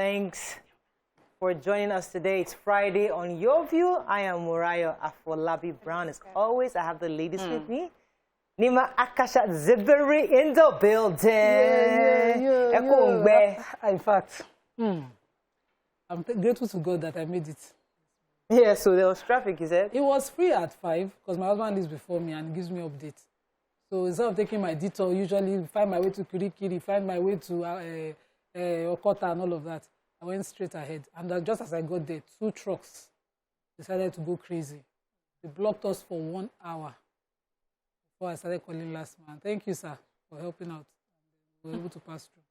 Thanks for joining us today. It's Friday on Your View. I am Murayo Afolabi Brown. As always, I have the ladies with me. Nima Akasha Ziberi in the building. In fact, I'm grateful to God that I made it. Yeah, so there was traffic, you said? It was free at 5 because my husband lives before me and gives me updates. So instead of taking my detour, usually find my way to Kirikiri, find my way to Okota and all of that, I went straight ahead. And just as I got there, 2 trucks decided to go crazy. They blocked us for 1 hour before I started calling last man. Thank you, sir, for helping out. We were able to pass through.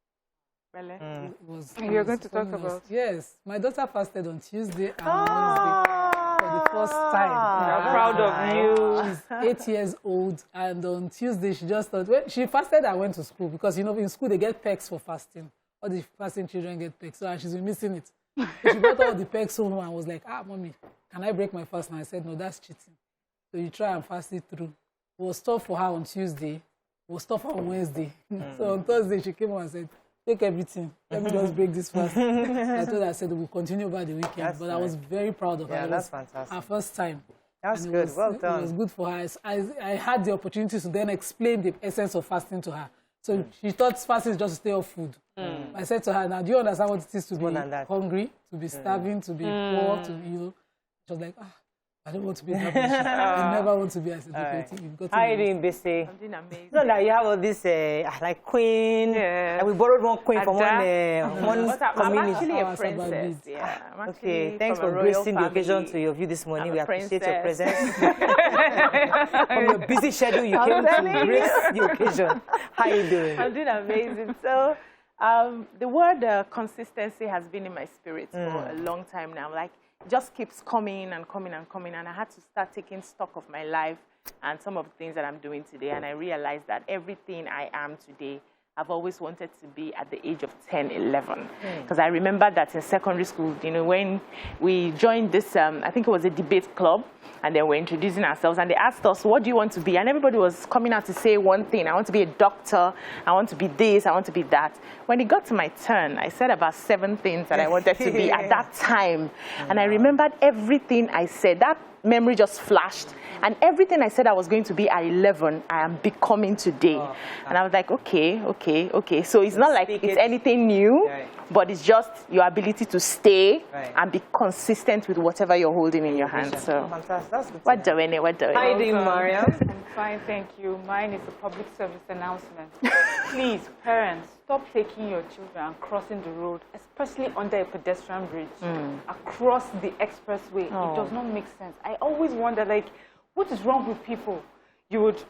You're going to talk about? Yes. My daughter fasted on Tuesday and Wednesday for the first time. I'm proud of you. She's 8 years old, and on Tuesday she just thought, well, she fasted and went to school because, you know, in school they get pegs for fasting. All the fasting children get pegs, so she's been missing it. So she brought all the pegs home and was like, Mommy, can I break my fast? And I said, no, that's cheating. So you try and fast it through. It was tough for her on Tuesday. It was tough for her on Wednesday. So on Thursday she came and said, take everything. Let me just break this fast. I told her, I said, we'll continue over the weekend. But nice. I was very proud of her. Yeah, that's fantastic. Her first time. That's good. Well done. It was good for her. I had the opportunity to then explain the essence of fasting to her. So she thought fasting is just to stay off food. I said to her, now, do you understand what it is to be hungry, to be starving, to be poor, to, you know? She was like, I don't want to be in that position. I never want to be as educated. How are you doing, Bessie? I'm doing amazing. No, that you have all this, like queen. Yeah. And we borrowed one queen from one community. I'm actually a princess. Yeah. Okay, thanks for gracing the occasion to your view this morning. We appreciate your presence. From your busy schedule, you came to grace the occasion. How are you doing? I'm doing amazing. So, the word consistency has been in my spirit for a long time now. Like, just keeps coming and coming and coming, and I had to start taking stock of my life and some of the things that I'm doing today, and I realized that everything I am today, I've always wanted to be at the age of 10, 11. Because I remember that in secondary school, you know, when we joined this, I think it was a debate club, and then we're introducing ourselves, and they asked us, what do you want to be? And everybody was coming out to say one thing. I want to be a doctor. I want to be this. I want to be that. When it got to my turn, I said about 7 things that I wanted to be at that time. And I remembered everything I said. That memory just flashed. And everything I said I was going to be at 11, I am becoming today. And I was like, okay. So it's not like it's anything new, but it's just your ability to stay and be consistent with whatever you're holding in your hand. So, what doing? How you doing, Mariam? I'm fine, thank you. Mine is a public service announcement. Please, parents, stop taking your children and crossing the road, especially under a pedestrian bridge, across the expressway. It does not make sense. I always wonder, like, what is wrong with people? You would,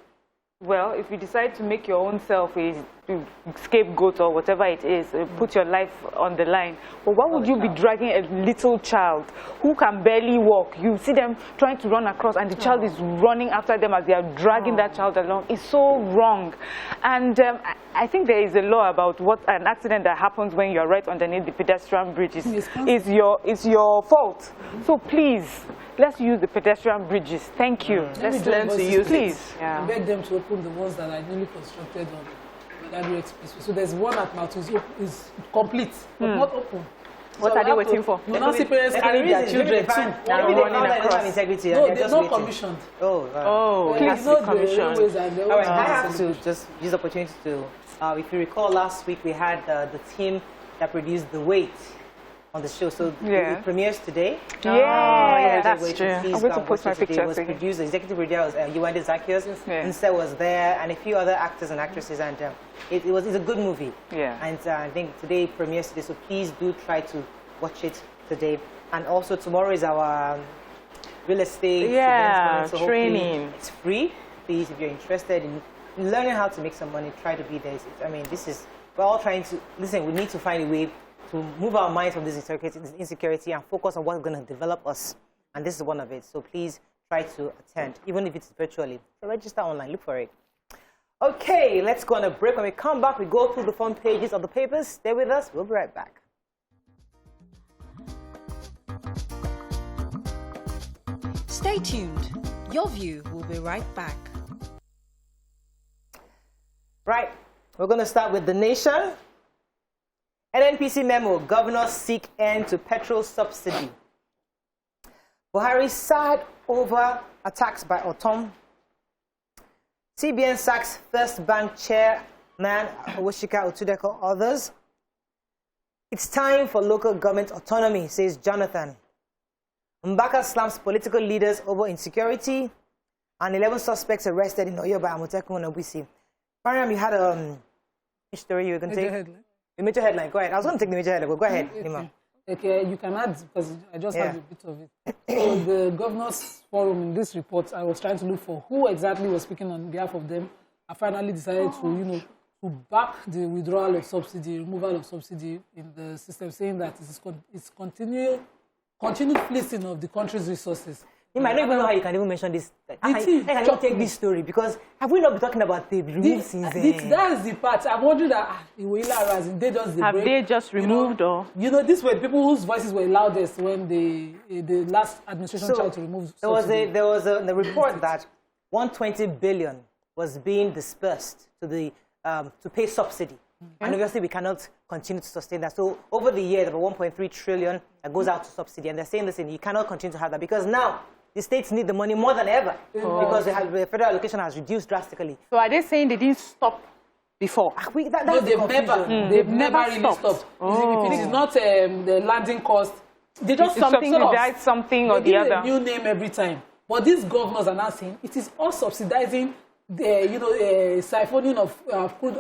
well, if you decide to make your own self a scapegoat or whatever it is, put your life on the line. But why would you be dragging a little child who can barely walk? You see them trying to run across and the child is running after them as they are dragging that child along. It's so wrong. And I think there is a law about what an accident that happens when you're right underneath the pedestrian bridge is your fault. So please, let's use the pedestrian bridges. Thank you. Let's learn to use it. I beg them to open the ones that are newly constructed on Badagry Expressway. So there's one at Matus is complete, but not open. What are they waiting for? You not see parents carrying their children too. Maybe they found that they have integrity. No, they're not commissioned. Please not commissioned. All right, I have to just use the opportunity to, if you recall last week we had the team that produced The Wait on the show. So it premieres today. Yeah, that's true. I'm going to post my pictures. It was produced, the executive producer was Yuwande Zacchaeus, Instead was there, and a few other actors and actresses, and it's a good movie. Yeah. And I think today premieres today, so please do try to watch it today. And also tomorrow is our real estate event, so training. It's free. Please, if you're interested in learning how to make some money, try to be there. I mean, we're all trying to, listen, we need to find a way to move our minds from this insecurity and focus on what's going to develop us. And this is one of it. So please try to attend, even if it's virtually. So register online, look for it. Okay, let's go on a break. When we come back, we go through the front pages of the papers. Stay with us. We'll be right back. Stay tuned. Your View will be right back. Right. We're going to start with The Nation. NNPC memo, governors seek end to petrol subsidy. Buhari sad over attacks by Otom. CBN sacks First Bank chairman Owoshika Otudeko, others. It's time for local government autonomy, says Jonathan. Mbaka slams political leaders over insecurity. And 11 suspects arrested in Oyo by Amotekun and Obisi. Mariam, you had a story you were going to take? Headline. The major headline, go ahead. I was going to take the major headline, but go ahead, Nima. Okay, you can add, because I just have a bit of it. So the Governors Forum in this report, I was trying to look for who exactly was speaking on behalf of them. I finally decided to, to back the withdrawal of subsidy, removal of subsidy in the system, saying that it's continued fleecing of the country's resources. I don't even know how you can even mention this. I can take this story, because have we not been talking about the remove since then? That's the part. I'm wondering that have they just removed or? These were people whose voices were loudest when the last administration tried to remove subsidy. There was a report that 120 billion was being dispersed to to pay subsidy. And obviously we cannot continue to sustain that. So over the year, there were 1.3 trillion that goes out to subsidy. And they're saying, listen, you cannot continue to have that, because now the states need the money more than ever, because the federal allocation has reduced drastically. So are they saying they didn't stop before? No, they've never really stopped. If it is not the landing cost, they just subsidize something or the other. They give a new name every time. But these governors are now saying it is all subsidizing the siphoning of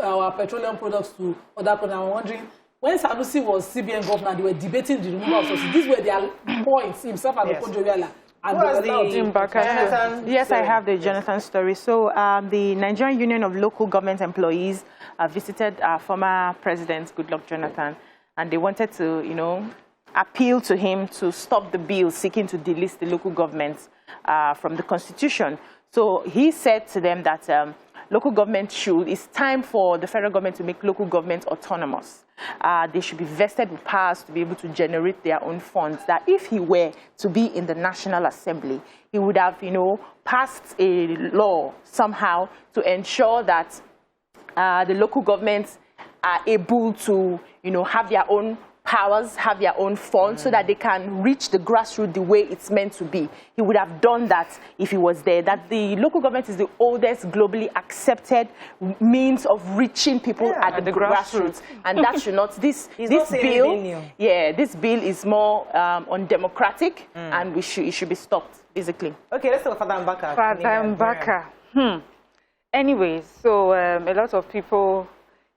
our petroleum products to other products. I'm wondering, when Sanusi was CBN governor, they were debating the removal of subsidy. These were their points, himself and Okonjo-Iweala. Yes, I have the Jonathan story. So the Nigerian Union of Local Government Employees visited former President Goodluck Jonathan, and they wanted to, appeal to him to stop the bill seeking to delist the local governments from the Constitution. So he said to them that local government it's time for the federal government to make local government autonomous. They should be vested with powers to be able to generate their own funds. That if he were to be in the National Assembly, he would have, passed a law somehow to ensure that the local governments are able to, have their own powers, have their own funds, so that they can reach the grassroots the way it's meant to be. He would have done that if he was there. That the local government is the oldest globally accepted means of reaching people at the grassroots. And that should not, this bill is more undemocratic, and it should be stopped, basically. Okay, let's talk about Mbaka. Mbaka. Anyway, so a lot of people,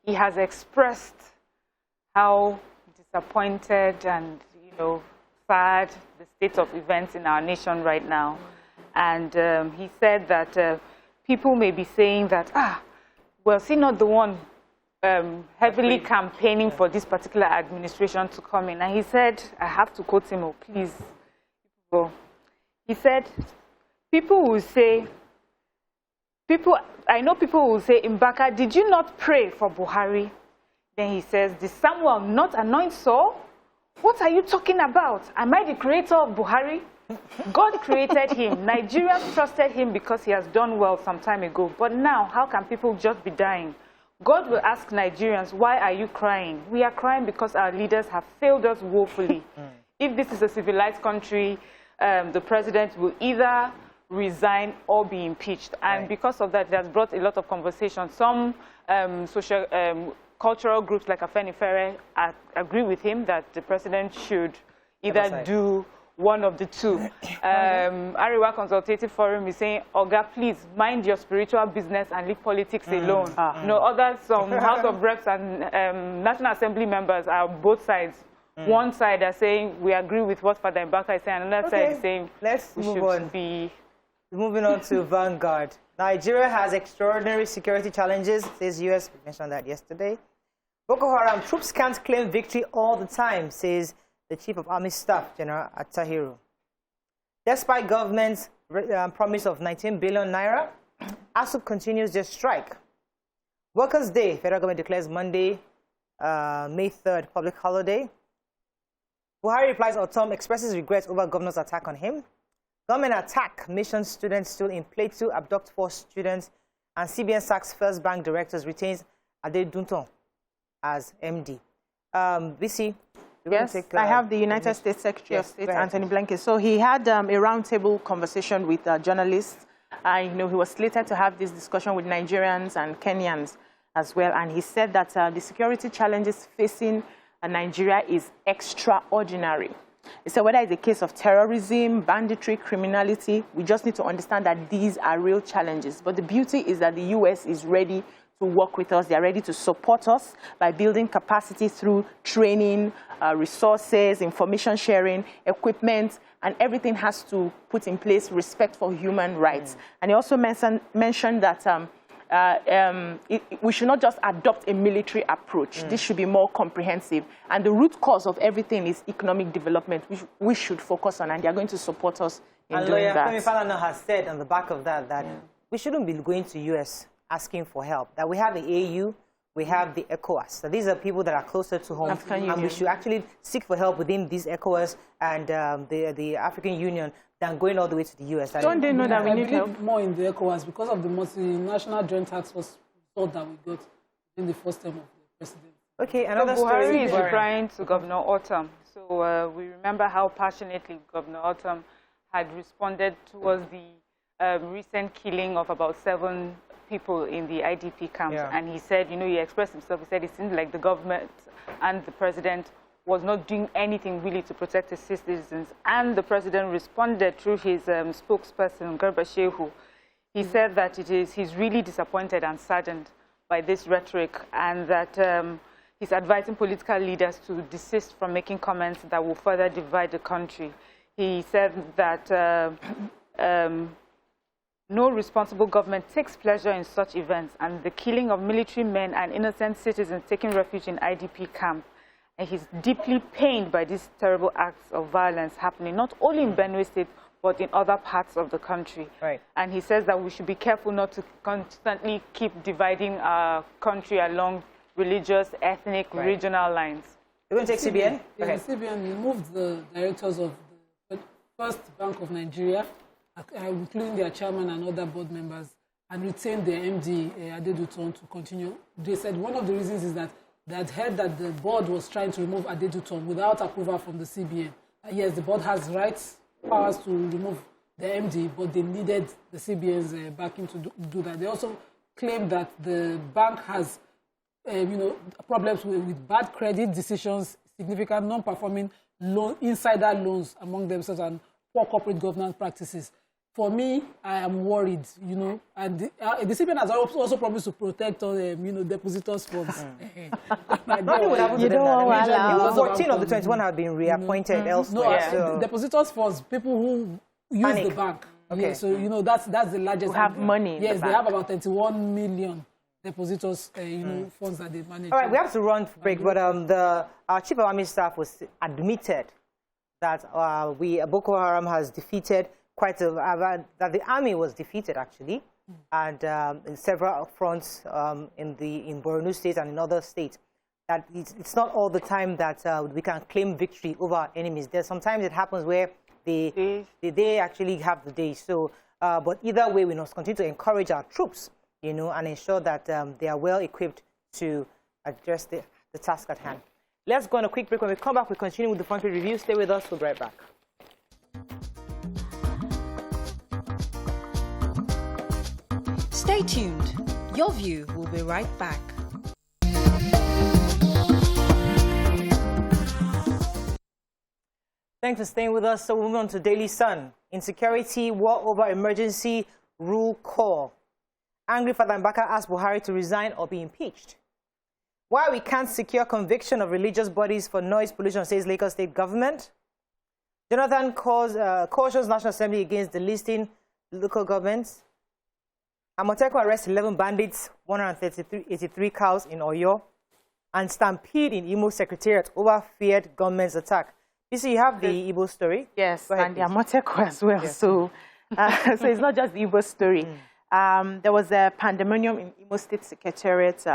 he has expressed how disappointed and, sad the state of events in our nation right now. And he said that people may be saying that, well, is he not the one heavily campaigning for this particular administration to come in? And he said, I have to quote him, please. He said, I know people will say, Mbaka, did you not pray for Buhari? Then he says, did Samuel not anoint Saul? What are you talking about? Am I the creator of Buhari? God created him. Nigerians trusted him because he has done well some time ago. But now, how can people just be dying? God will ask Nigerians, why are you crying? We are crying because our leaders have failed us woefully. If this is a civilized country, the president will either resign or be impeached. And because of that, it has brought a lot of conversation. Some cultural groups like Afenifere agree with him that the president should either do one of the two. Arewa Consultative Forum is saying, Oga, please mind your spiritual business and leave politics alone. Some House of Reps and National Assembly members are both sides. One side are saying, we agree with what Father Mbaka is saying, and another side is saying, Moving on to Vanguard. Nigeria has extraordinary security challenges, says US. We mentioned that yesterday. Boko Haram troops can't claim victory all the time, says the Chief of Army Staff, General Atahiru. Despite government's promise of 19 billion naira, ASUP continues their strike. Workers' Day, federal government declares Monday, May 3rd, public holiday. Buhari replies Otom expresses regret over governor's attack on him. Government attack mission students still in Plateau, abduct 4 students, and CBN sacks First Bank directors, retains Ade Dunton as MD. BC. Yes, I have the United States Secretary of State, Anthony Blinken. So he had a roundtable conversation with journalists. You know, he was slated to have this discussion with Nigerians and Kenyans as well. And he said that the security challenges facing Nigeria is extraordinary. He said whether it's a case of terrorism, banditry, criminality, we just need to understand that these are real challenges. But the beauty is that the U.S. is ready to work with us. They are ready to support us by building capacity through training, resources, information sharing, equipment, and everything has to put in place respect for human rights. And he also mentioned that we should not just adopt a military approach. This should be more comprehensive. And the root cause of everything is economic development, which we should focus on, and they are going to support us in doing that. And Lawyer Femi Falana has said on the back of that we shouldn't be going to U.S. asking for help, that we have the AU, we have the ECOWAS. So these are people that are closer to home, and we should actually seek for help within these ECOWAS and the African Union than going all the way to the U.S. Don't they know that we need help? More in the ECOWAS because of the multinational joint task force result that we got in the first term of the president. Okay, another so story. Buhari is replying to Governor Autumn. So we remember how passionately Governor Autumn had responded towards the recent killing of about 7 people in the IDP camps. And he said, you know, he expressed himself, he said it seemed like the government and the president was not doing anything really to protect his citizens. And the president responded through his spokesperson, Garba Shehu. He said that he's really disappointed and saddened by this rhetoric, and that he's advising political leaders to desist from making comments that will further divide the country. He said that no responsible government takes pleasure in such events, and the killing of military men and innocent citizens taking refuge in IDP camp. And he's deeply pained by these terrible acts of violence happening, not only in Benue State, but in other parts of the country. Right. And he says that we should be careful not to constantly keep dividing our country along religious, ethnic, regional lines. You're going to take CBN? Yeah, CBN removed the directors of the First Bank of Nigeria, including their chairman and other board members, and retained their MD, Adeduton, to continue. They said one of the reasons is that they had heard that the board was trying to remove Adeduton without approval from the CBN. Yes, the board has powers to remove the MD, but they needed the CBN's backing to do that. They also claimed that the bank has problems with bad credit decisions, significant non-performing insider loans among themselves, and poor corporate governance practices. For me, I am worried, and the CBN has also promised to protect all, depositors' funds. Nothing would happen to them. 14 of the 21 have been reappointed elsewhere. No, depositors' funds, people who use the bank. Okay. Yeah, so, that's the largest. Who have money. Yes, they have about 31 million depositors, funds that they manage. All right, we have to run for break, but our Chief of Army Staff was admitted that Boko Haram has defeated that the army was defeated, actually, and in several fronts in Borno State and in other states. That it's not all the time that we can claim victory over our enemies. Sometimes it happens where they actually have the day. So, but either way, we must continue to encourage our troops, and ensure that they are well equipped to address the task at hand. Let's go on a quick break. When we come back, we continue with the front page review. Stay with us. We'll be right back. Stay tuned. Your View will be right back. Thanks for staying with us. So we're moving on to Daily Sun. Insecurity, war over emergency rule call. Angry Father Mbaka asked Buhari to resign or be impeached. Why we can't secure conviction of religious bodies for noise pollution, says Lagos State government. Jonathan cautions National Assembly against delisting local governments. Amotekun arrests 11 bandits, 183 cows in Oyo, and stampede in Imo Secretariat over feared gunmen's attack. You see, you have the Igbo story. Yes, ahead, and the Amotekun as well. Yes. So it's not just the Igbo story. There was a pandemonium in Imo State Secretariat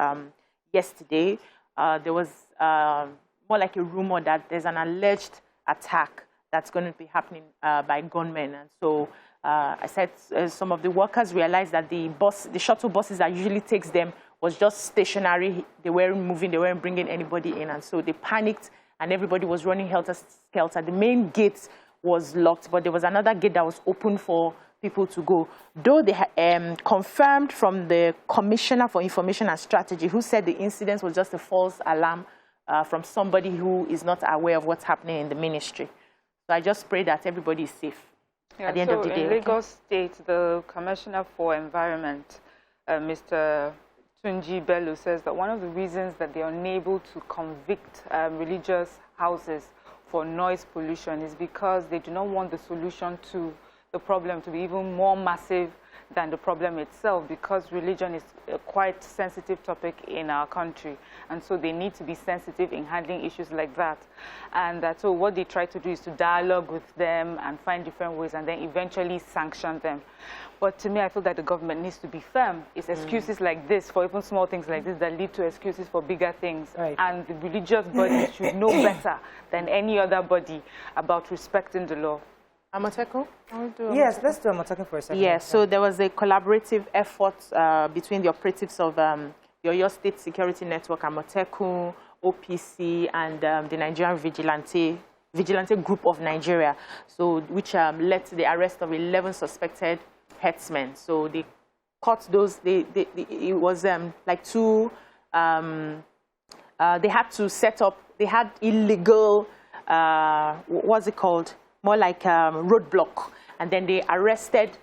yesterday. There was more like a rumor that there's an alleged attack that's going to be happening by gunmen. And so I said some of the workers realized that the shuttle buses that usually takes them was just stationary. They weren't moving, they weren't bringing anybody in. And so they panicked and everybody was running helter-skelter. The main gate was locked, but there was another gate that was open for people to go. Though they confirmed from the Commissioner for Information and Strategy, who said the incident was just a false alarm from somebody who is not aware of what's happening in the ministry. So I just pray that everybody is safe at the end of the day. In Lagos State, the Commissioner for Environment, Mr. Tunji Bello, says that one of the reasons that they are unable to convict religious houses for noise pollution is because they do not want the solution to the problem to be even more massive than the problem itself, because religion is a quite sensitive topic in our country, and so they need to be sensitive in handling issues like that. And so what they try to do is to dialogue with them and find different ways and then eventually sanction them. But to me, I feel that the government needs to be firm. It's excuses like this, for even small things like this, that lead to excuses for bigger things. Right. And the religious bodies should know better than any other body about respecting the law. Amotekun? Yes, let's do Amotekun for a second. Yes, so there was a collaborative effort between the operatives of the Oyo State Security Network, Amotekun, OPC, and the Nigerian Vigilante Group of Nigeria, so which led to the arrest of 11 suspected herdsmen. So they caught those. It was like two. They had to set up. They had illegal. What's it called? More like roadblock, and then they arrested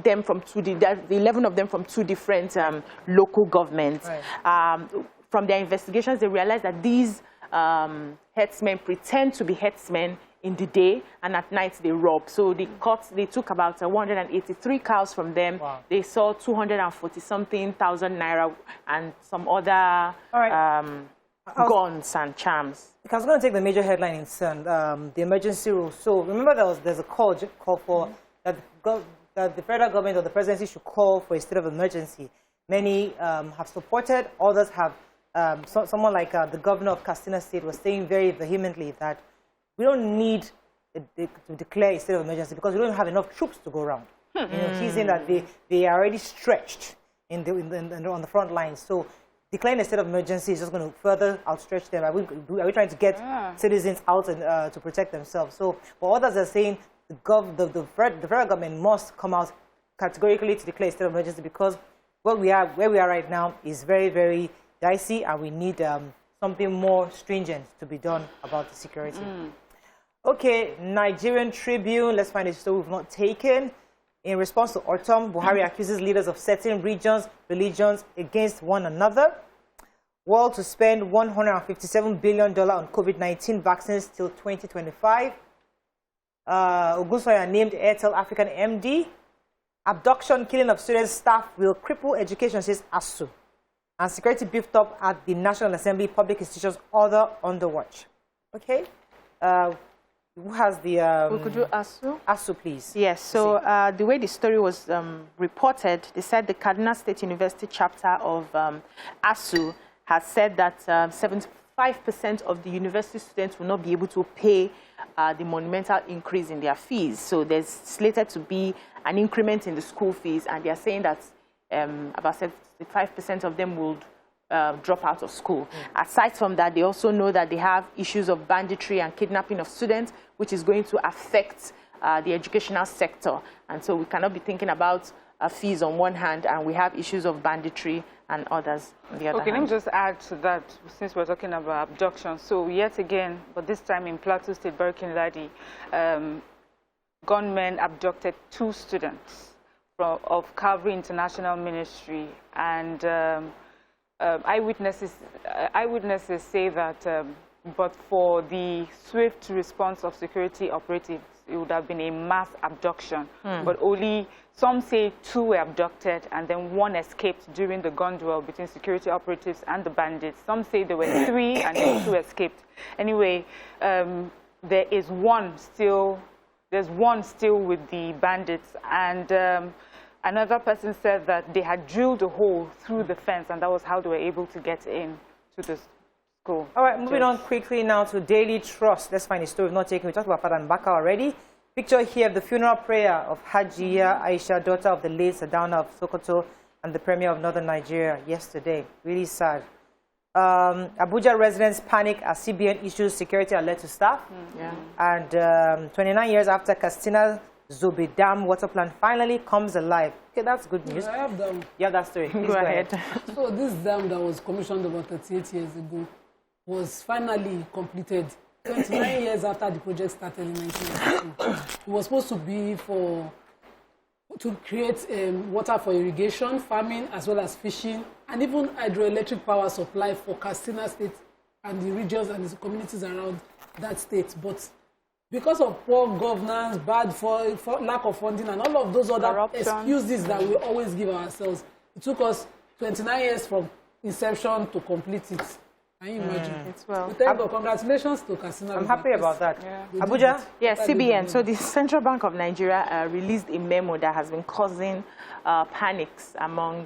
them from the 11 of them from 2 different local governments. Right. From their investigations, they realized that these herdsmen pretend to be herdsmen in the day, and at night they rob. So they took about 183 cows from them. Wow. They saw 240-something thousand naira and some other guns and charms. I was going to take the major headline in CERN, the emergency rule. So remember there's a call for that the federal government or the presidency should call for a state of emergency. Many have supported, others have. Someone like the governor of Katsina State was saying very vehemently that we don't need to declare a state of emergency because we don't have enough troops to go around. You know, he's saying that they are already stretched on the front lines. So declaring a state of emergency is just going to further outstretch them. Are we trying to get citizens out and to protect themselves? So, but others are saying the federal government must come out categorically to declare a state of emergency because where we are right now is very, very dicey, and we need something more stringent to be done about the security. Okay, Nigerian Tribune. Let's find a story we've not taken. In response to autumn, Buhari accuses leaders of certain regions, religions against one another. World to spend $157 billion on COVID-19 vaccines till 2025. Ogunsoya named Airtel African MD. Abduction, killing of students, staff will cripple education, says ASU. And security beefed up at the National Assembly, public institutions, other under watch. Okay. Who has the... Could you ASU? ASU, please. Yes, so the way the story was reported, they said the Kaduna State University chapter of ASU has said that 75% of the university students will not be able to pay the monumental increase in their fees. So there's slated to be an increment in the school fees, and they are saying that about 75% of them will drop out of school. Aside from that, they also know that they have issues of banditry and kidnapping of students, which is going to affect the educational sector. And so we cannot be thinking about fees on one hand, and we have issues of banditry and others on the other hand. Okay, let me just add to that, since we're talking about abduction. So yet again, but this time in Plateau State, Barkin Ladi, gunmen abducted 2 students of Calvary International Ministry, and eyewitnesses say that but for the swift response of security operatives, it would have been a mass abduction. But only, some say 2 were abducted and then 1 escaped during the gun duel between security operatives and the bandits. Some say there were 3 and then 2 escaped. Anyway, there's one still with the bandits, and another person said that they had drilled a hole through the fence, and that was how they were able to get in to the school. All right, moving on quickly now to Daily Trust. Let's find a story we've not taken. We talked about Father Mbaka already. Picture here of the funeral prayer of Hajiya Ijesha, daughter of the late Sardauna of Sokoto, and the Premier of Northern Nigeria yesterday. Really sad. Abuja residents panic as CBN issues security alert to staff. Yeah. And 29 years after Katsina Zobe Dam water plant finally comes alive. Okay, that's good news. I have them. You have that story. Please Go ahead. So this dam that was commissioned about 38 years ago was finally completed 29 years after the project started in 1992. It was supposed to be to create water for irrigation, farming, as well as fishing, and even hydroelectric power supply for Katsina State and the regions and the communities around that state. But because of poor governance, bad for lack of funding, and all of those other Corruption. excuses that we always give ourselves, it took us 29 years from inception to complete it. Can you imagine? It's well. We thank God. Congratulations to Katsina. I'm happy about that. Yeah. Abuja? Yes, CBN. So the Central Bank of Nigeria released a memo that has been causing panics among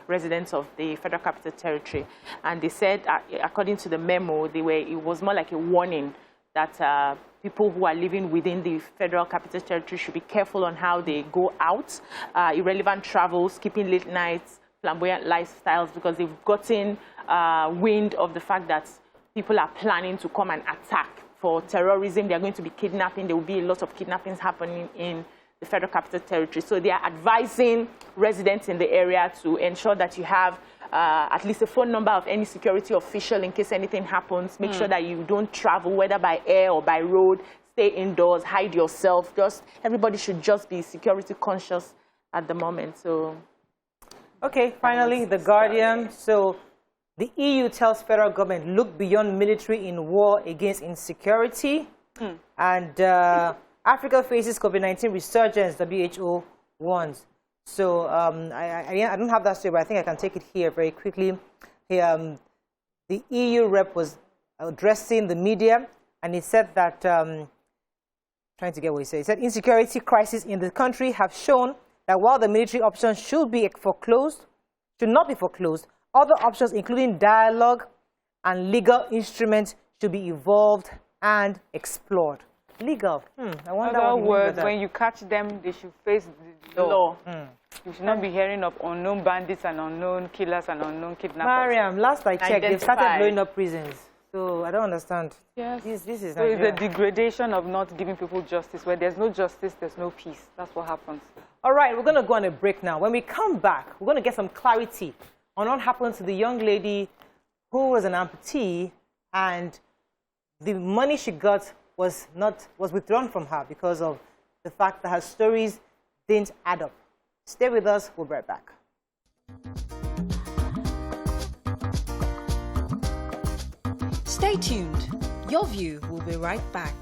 residents of the Federal Capital Territory. And they said, according to the memo, it was more like a warning that people who are living within the Federal Capital Territory should be careful on how they go out, irrelevant travel, skipping late nights, flamboyant lifestyles, because they've gotten wind of the fact that people are planning to come and attack for terrorism. They are going to be kidnapping. There will be a lot of kidnappings happening in the Federal Capital Territory. So they are advising residents in the area to ensure that you have at least a phone number of any security official in case anything happens. Make sure that you don't travel, whether by air or by road. Stay indoors, hide yourself. Everybody should just be security conscious at the moment. So, Okay, finally, The Guardian. So the EU tells federal government, look beyond military in war against insecurity. And Africa faces COVID-19 resurgence, WHO warns. So I don't have that story, but I think I can take it here very quickly. The EU rep was addressing the media, and he said that, trying to get what he said. He said, insecurity crisis in the country have shown that while the military option should not be foreclosed, other options, including dialogue and legal instruments, should be evolved and explored. Legal. I wonder In other what words, when you catch them, they should face the law. You should not be hearing of unknown bandits and unknown killers and unknown kidnappers. Mariam, last I checked, they've started blowing up prisons. So I don't understand. Yes. This is So it's Nigeria. the degradation of not giving people justice. Where there's no justice, there's no peace. That's what happens. All right, we're going to go on a break now. When we come back, we're going to get some clarity on what happened to the young lady who was an amputee, and the money she got was withdrawn from her because of the fact that her stories didn't add up. Stay with us. We'll be right back. Stay tuned. Your View will be right back.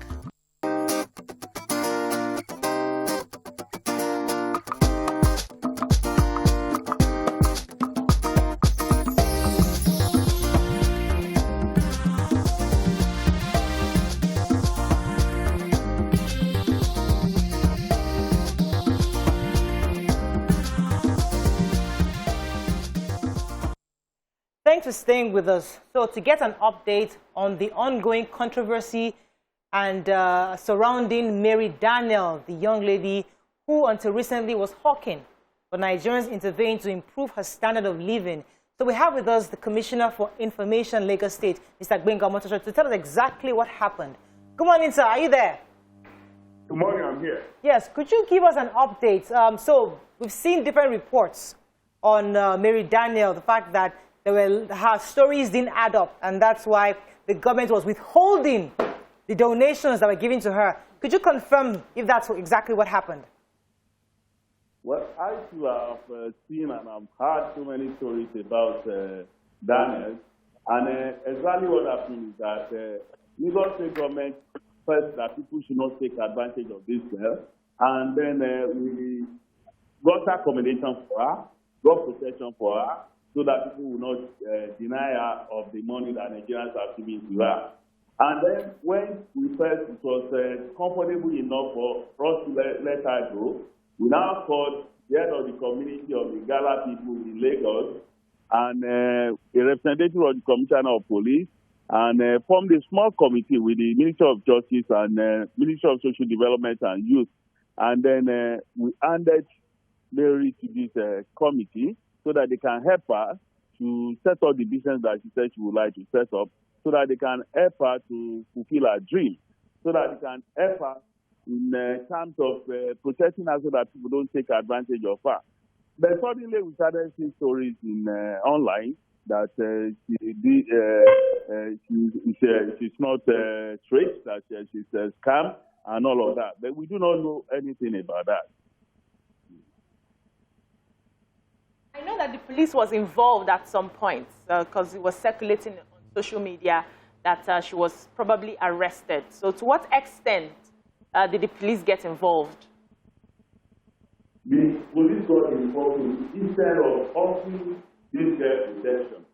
Thanks for staying with us. So to get an update on the ongoing controversy and surrounding Mary Daniel, the young lady who until recently was hawking, but Nigerians intervened to improve her standard of living. So we have with us the Commissioner for Information, Lagos State, Mr. Gbenga Omotosho, to tell us exactly what happened. Good morning, sir. Are you there? Good morning, I'm here. Yes. Could you give us an update? So we've seen different reports on Mary Daniel, the fact that her stories didn't add up, and that's why the government was withholding the donations that were given to her. Could you confirm if that's exactly what happened? Well, I too have seen and I've heard so many stories about Daniel, and exactly what happened is that Lagos State government felt that people should not take advantage of this girl, and then we got accommodation for her, got protection for her, so that people will not deny her of the money that Nigerians have given to her. And then when we felt it was comfortable enough for us to let her go, we now called the head of the community of the Gala people in Lagos and a representative of the Commissioner of Police, and formed a small committee with the Ministry of Justice and Ministry of Social Development and Youth. And then we handed Mary to this committee. so that they can help her to set up the business that she said she would like to set up, so that they can help her to fulfill her dream, so that they can help her in terms of protecting her so that people don't take advantage of her. But suddenly we started seeing stories in online that she's not straight, that she's a scam and all of that. But we do not know anything about that. I know that the police was involved at some point because it was circulating on social media that she was probably arrested. So to what extent did the police get involved? The police got involved instead of offering this girl protection,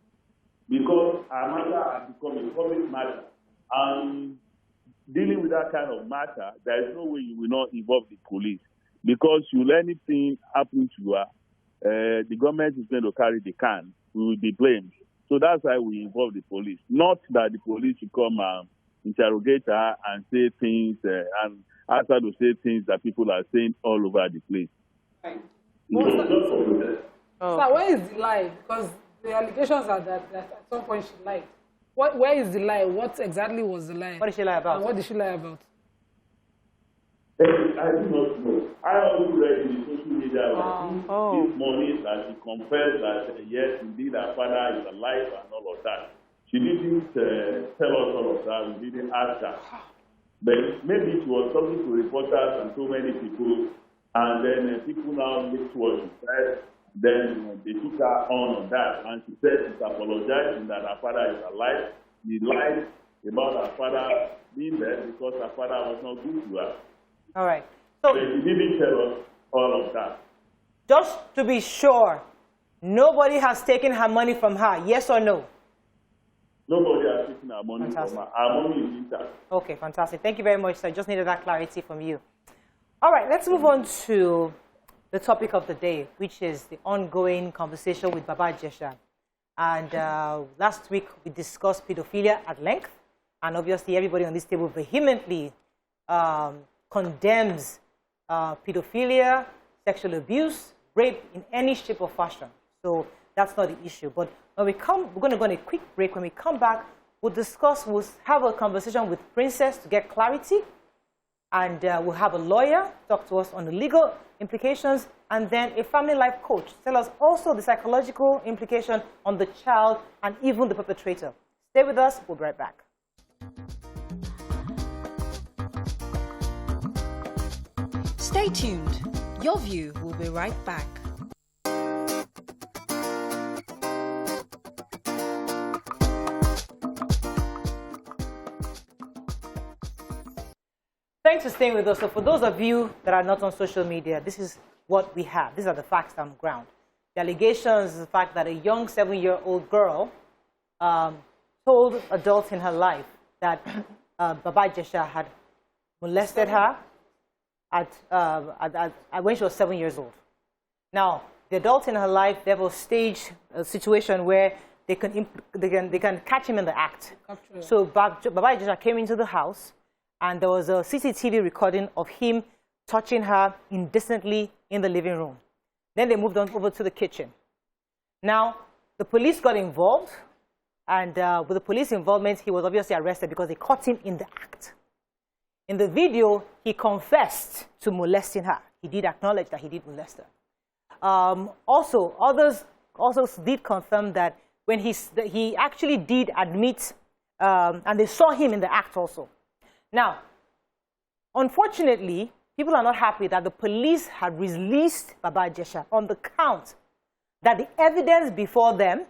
because our matter has become a public matter. And dealing with that kind of matter, there is no way you will not involve the police, because should anything happen to her, the government is going to carry the can. We will be blamed. So that's why we involve the police. Not that the police should come and interrogate her and say things and ask her to say things that people are saying all over the place. Right. Oh. So where is the lie? Because the allegations are that at some point she lied. Where is the lie? What exactly was the lie? What did she lie about? And what did she lie about? I do not know. I also read in the social media this morning that she confessed that yes, indeed, her father is alive and all of that. She didn't tell us all of that. We didn't ask her. But maybe she was talking to reporters and so many people, and then people now looked what she said. Then they took her on that, and she said she's apologizing that her father is alive. She lied about her father being there because her father was not good to her. All right. So But she didn't tell us all of that. just to be sure, nobody has taken her money from her, yes or no? Nobody has taken our money Fantastic. from her. Our money is intact. Okay, fantastic. Thank you very much, sir. Just needed that clarity from you. All right, let's move on to the topic of the day, which is the ongoing conversation with Baba Ijesha. And last week, we discussed pedophilia at length. And obviously, everybody on this table vehemently condemns pedophilia, sexual abuse, rape in any shape or fashion. So that's not the issue. But when we come, we're going to go on a quick break. When we come back, we'll have a conversation with Princess to get clarity. And we'll have a lawyer talk to us on the legal implications, and then a family life coach tell us also the psychological implication on the child and even the perpetrator. Stay with us. We'll be right back. Stay tuned. Your View will be right back. Thanks for staying with us. So for those of you that are not on social media, this is what we have. These are the facts on the ground. The allegations is the fact that a young 7-year-old girl told adults in her life that Baba Ijesha had molested her when she was 7 years old. Now, the adults in her life, they have a stage a situation where they can catch him in the act. So Baba Ijesha came into the house, and there was a CCTV recording of him touching her indecently in the living room. Then they moved on over to the kitchen. Now, the police got involved, and with the police involvement, he was obviously arrested because they caught him in the act. In the video, he confessed to molesting her. He did acknowledge that he did molest her. Also, others also did confirm that when he actually did admit, and they saw him in the act also. Now, unfortunately, people are not happy that the police had released Baba Ijesha on the count that the evidence before them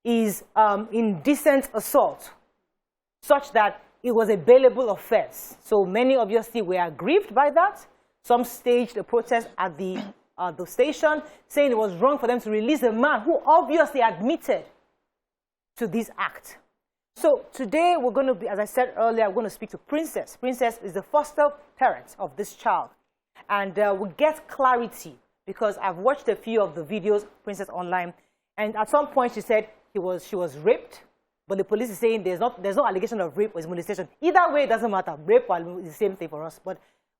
is indecent assault, such that it was a bailable offense. So many obviously were aggrieved by that. Some staged a protest at the station saying it was wrong for them to release a man who obviously admitted to this act. So today we're going to be, as I said earlier, we're going to speak to Princess. Princess is the foster parent of this child. And we'll get clarity because I've watched a few of the videos, Princess online, and at some point she said she was raped, but the police is saying there's no allegation of rape or molestation. Either way, it doesn't matter. Rape or is the same thing for us. But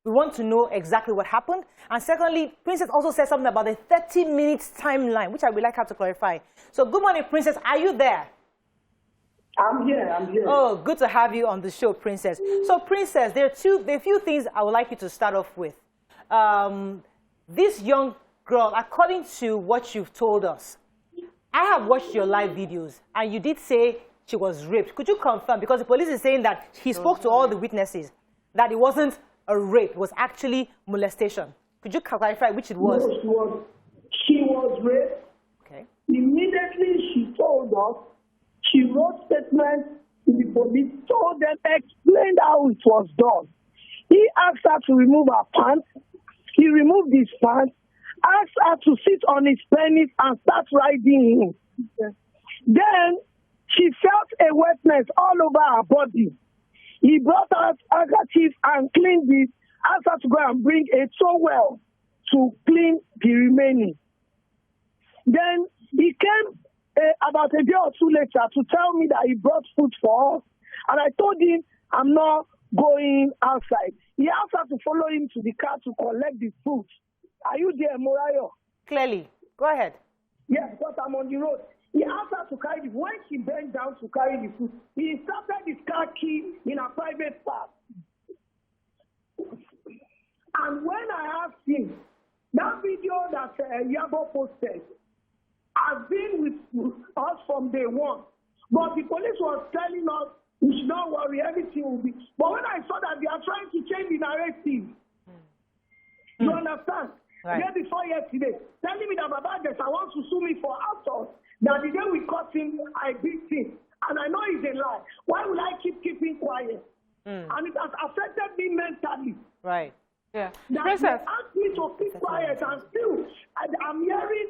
We want to know exactly what happened. And secondly, Princess also said something about the 30 minutes timeline, which I would like her to clarify. So good morning, Princess. Are you there? I'm here. Oh, good to have you on the show, Princess. So, Princess, there are a few things I would like you to start off with. This young girl, according to what you've told us, I have watched your live videos, and you did say she was raped. Could you confirm? Because the police is saying that he spoke to all the witnesses, that it wasn't a rape, it was actually molestation. Could you clarify which it was? No, she was raped. Okay. Immediately she told us, she wrote statements to the police, told them, explained how it was done. He asked her to remove her pants. He removed his pants, asked her to sit on his penis and start riding him. Then she felt a wetness all over her body. He brought out a handkerchief and cleaned it, asked her to go and bring a towel to clean the remaining. Then he came about a day or two later to tell me that he brought food for us. And I told him I'm not going outside. He asked her to follow him to the car to collect the food. Are you there, Morayo? Clearly. Go ahead. Yes, because I'm on the road. He asked her to carry the food. When she bent down to carry the food, he inserted his car key in her private part. And when I asked him, that video that Yabo posted has been with us from day one. But the police was telling us, we should not worry, everything will be. But when I saw that they are trying to change the narrative, you understand? Right. Day before yesterday, telling me that Baba Ijesha wants to sue me for assault, that the day we caught him, I beat him. And I know it's a lie. Why will I keeping quiet? And it has affected me mentally. Right. Yeah. That Princess. they asked me to keep quiet, and still I'm hearing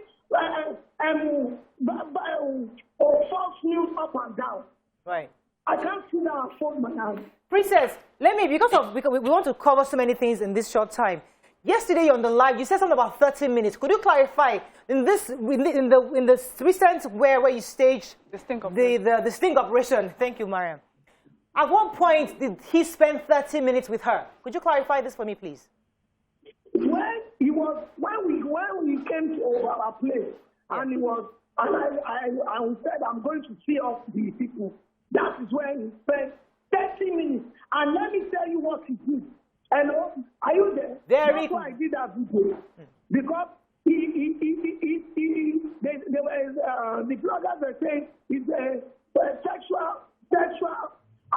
false news up and down. Right. I can't see that I fold my hands. Princess, because we want to cover so many things in this short time. Yesterday on the live, you said something about 30 minutes. Could you clarify in the recent where you staged The sting operation. the sting operation? Thank you, Mariam. At one point, did he spend 30 minutes with her? Could you clarify this for me, please? When we came to our place, and I said I'm going to see off the people. That is when he spent 30 minutes. And let me tell you what he did. Hello, are you there? That's why I did that video. Because the bloggers were saying it's a sexual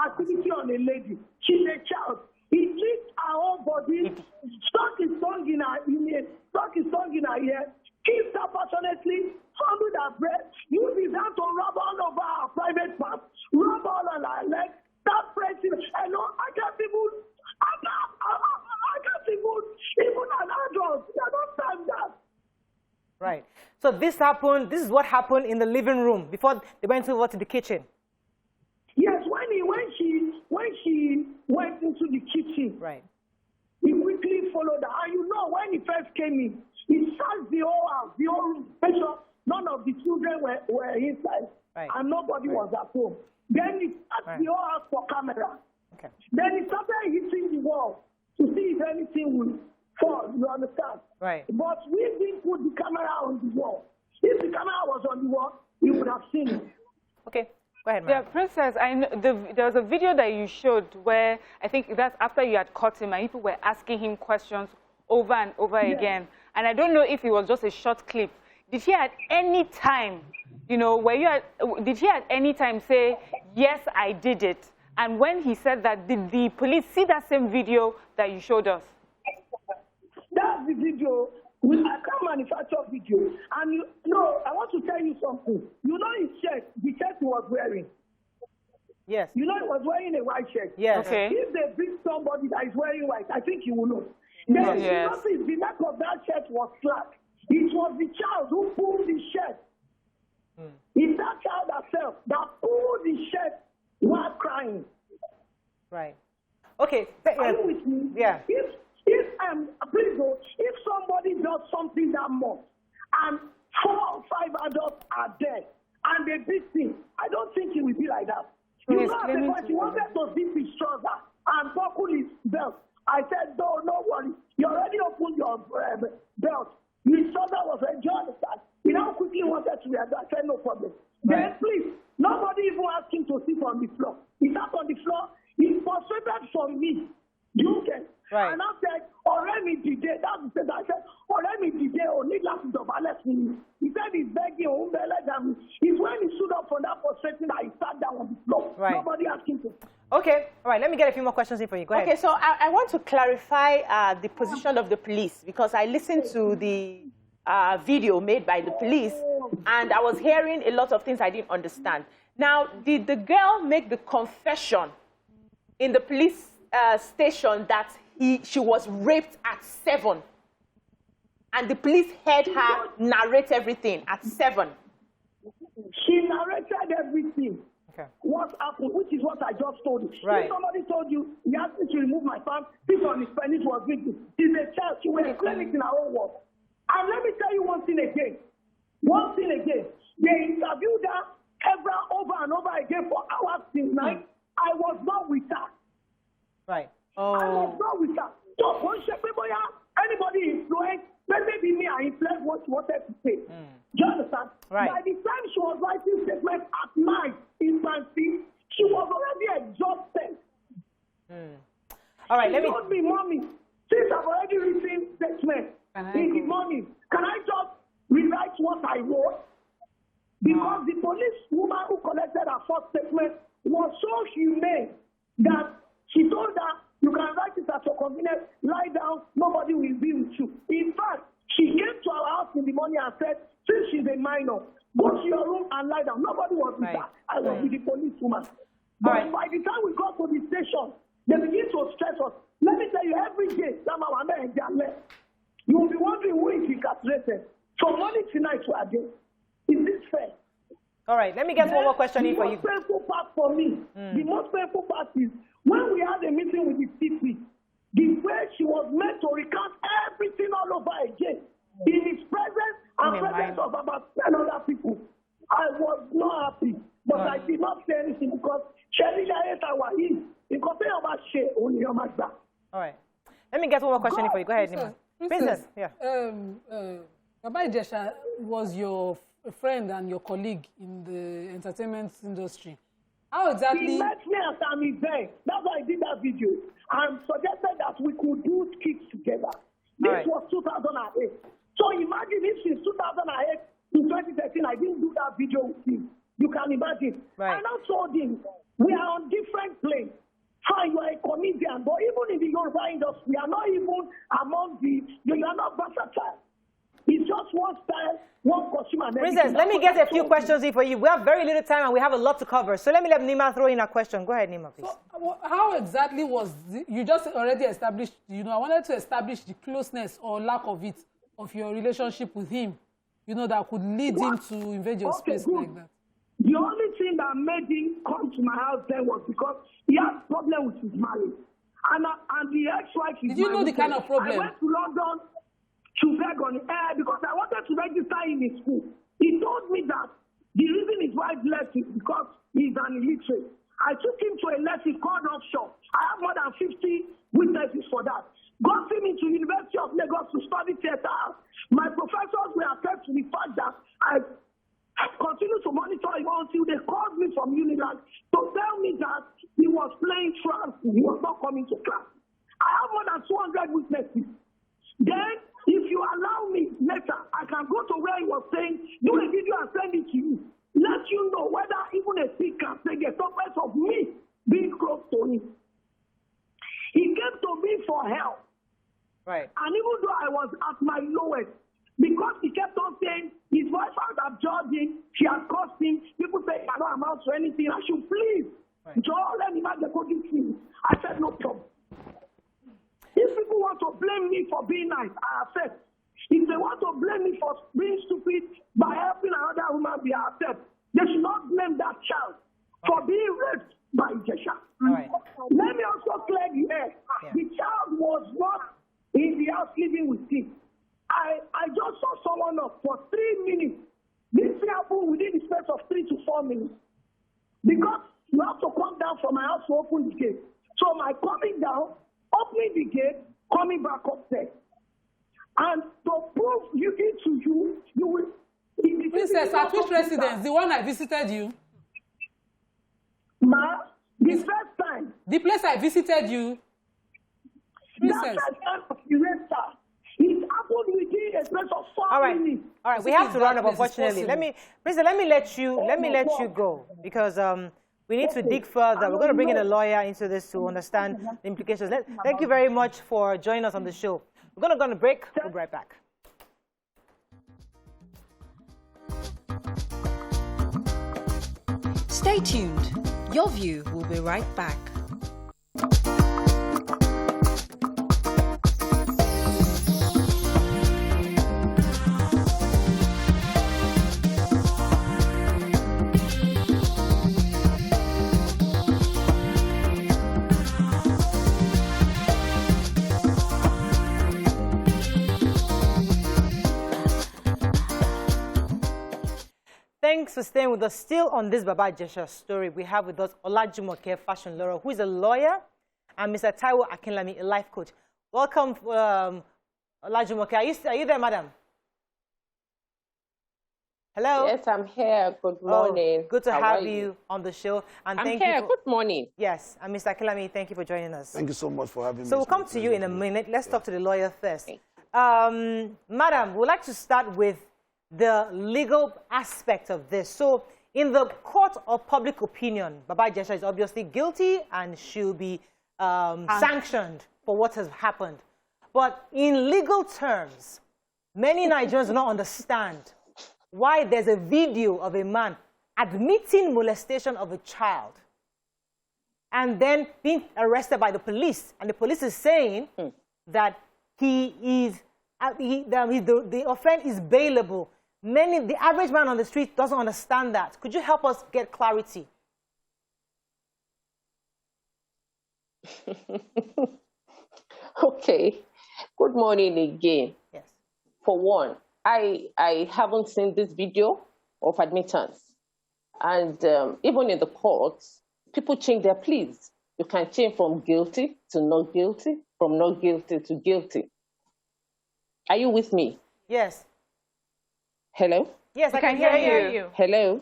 activity on a lady. She's a child. He licked her whole body, stuck his tongue in her ear, kissed her passionately, fondled her breast, used his hand to rub all over her private parts, rub all on her legs, start pressing. Hello, I can't even an adult. I don't stand that. Right. So this is what happened in the living room before they went over to the kitchen. Yes, when she went into the kitchen, Right. he quickly followed her. And you know, when he first came in, he searched the whole house, the whole room, make sure none of the children were inside, Right. and nobody was at home. Then he searched the whole house for camera. Okay. Then he started hitting the wall to see if anything will fall, you understand? Right. But we didn't put the camera on the wall. If the camera was on the wall, you would have seen it. Okay. Go ahead, Yeah, ma'am. Princess, I know there was a video that you showed where I think that's after you had caught him and people were asking him questions over and over again. And I don't know if it was just a short clip. Did he at any time, did he at any time say, yes, I did it? And when he said that, did the police see that same video that you showed us? That's the video. I can't manufacture video. And I want to tell you something. You know his shirt, the shirt he was wearing. Yes. You know he was wearing a white shirt. Yes. Okay. If they bring somebody that is wearing white, I think you will know. Then Yes. you notice the neck of that shirt was slack. It was the child who pulled the shirt. It's that child herself that pulled the shirt while crying. Right. Okay. Are you with me? Yeah. If somebody does something that much and 4 or 5 adults are dead and they beat him, I don't think it will be like that. You know, at the point he wanted to zip his trouser and buckle his belt I said, no worry. You already opened your belt. His shoulder was enjoying that. He now quickly wanted to react. I said, no problem. Then please, nobody even asked him to sit on the floor. He sat on the floor. He frustrated from me. You can. Right. And I said, already today, that's the I said, already today, only last of me. He said he's begging, it's when he stood up from that frustration that he sat down on the floor. Right. Nobody asked him to. Okay, all right, let me get a few more questions in for you. Go ahead. Okay, so I want to clarify the position of the police, because I listened to the video made by the police, and I was hearing a lot of things I didn't understand. Now, did the girl make the confession in the police station that she was raped at 7? And the police heard her narrate everything at 7. She narrated everything. Okay. What happened, which is what I just told you. Right. If somebody told you, he asked me to remove my pants, this on his penis was victim. She's a child, she will explain it in her own words. And let me tell you one thing again. They interviewed her over and over again for hours till night. I was not with her. Right. I was not with her. So, anybody influenced, maybe me, I influenced what she wanted to say. Do you understand? Right. By the time she was writing statements at night in fancy, she was already exhausted. All right, She told me, Mommy, since I've already written statements in the morning, can I just rewrite what I wrote? Because the police woman who collected her first statement was so humane that she told her, you can write it at your convenience, lie down, nobody will be with you. In fact, she came to our house in the morning and said, since she's a minor, go to your room and lie down. Nobody was with her. I was with the police woman. But by the time we got to the station, they begin to stress us. Let me tell you, every day, you'll be wondering who is incarcerated. From morning to night, we are there. Is this fair? All right, let me get one more question in for you. The most painful part for me, the most painful part is when we had a meeting with the CP, the way she was meant to recount everything all over again in his presence and presence of about 10 other people. I was not happy, but I did not say anything because all right. Let me get one more question in for you. Go ahead, Nima. Princess, yeah. Baba Ijesha was your friend and your colleague in the entertainment industry. How exactly? He met me at an event. That's why I did that video and suggested that we could do skits together. This was 2008. So imagine if since 2008 to 2013 I didn't do that video with him. You can imagine. Right. And I told him we are on different planes. Fine, you are a comedian, but even in the Yoruba industry, we are not even among the. You are not versatile. It's just one style, one costume, and everything. Princess, let me get a few questions in for you. We have very little time and we have a lot to cover. So let Nima throw in a question. Go ahead, Nima, please. So, how exactly was you just already established? I wanted to establish the closeness or lack of it of your relationship with him. That could lead him to invade your space like that. The only thing that made him come to my house then was because he had problem with his marriage. And the ex-wife is. Did you know the kind of problem? I went to London to beg on air because I wanted to register in his school. He told me that the reason his wife left is because he's an illiterate. I took him to a lesson called offshore. I have more than 50 witnesses for that. Got him into University of Lagos to study theater. My professors were attached to the fact that I continued to monitor him until they called me from Unilag to tell me that he was playing trance. He was not coming to class. I have more than 200 witnesses. Then, if you allow me later, I can go to where he was saying, do a video and send it to you. Let you know whether even a pig can take a surface of me being close to him. He came to me for help. Right. And even though I was at my lowest, because he kept on saying his wife had abjured him, she had cursed him, people say, I don't amount to anything, I should please. Joel, let me the cooking thing. I said, no problem. If people want to blame me for being nice, I accept. If they want to blame me for being stupid by helping another woman be accept, they should not blame that child for being raped by Ijesha. Right. Let me also clear the air. Yeah. The child was not in the house living with him. I just saw someone up for 3 minutes. This happened within the space of 3 to 4 minutes. Because you have to come down from my house to open the gate. So my coming down, opening the gate, coming back upstairs. And to prove you into you will... Princess, at which residence? The one I visited you? Ma, the first time. The place I visited you? Princess. That first time of the restaurant, it happened within a space of 4 minutes. All right, we have to run up, unfortunately. Let me let you go, because we need to dig further. We're going to bring in a lawyer into this to understand the implications. Thank you very much for joining us on the show. We're going to go on a break. We'll be right back. Stay tuned. Your View will be right back. Thanks for staying with us. Still on this Baba Ijesha story, we have with us Olajumoke Fashion Laura, who is a lawyer, and Mr. Taiwo Akinlami, a life coach. Welcome, Olajumoke. Are you there, madam? Hello? Yes, I'm here. Good morning. Good to have you on the show. And I'm thank here. you for, Good morning. yes, and Mr. Akinlami, thank you for joining us. Thank you so much for having me. So we'll come to you in a minute. Let's talk to the lawyer first. Madam, we'd like to start with the legal aspect of this. So in the court of public opinion, Baba Ijesha is obviously guilty and should be sanctioned for what has happened. But in legal terms, many Nigerians do not understand why there's a video of a man admitting molestation of a child and then being arrested by the police. And the police is saying that the offense is bailable. The average man on the street doesn't understand that. Could you help us get clarity? Okay. Good morning again. Yes. For one, I haven't seen this video of admittance. And even in the courts, people change their pleas. You can change from guilty to not guilty, from not guilty to guilty. Are you with me? Yes. Hello? Yes, I can hear you. Hello?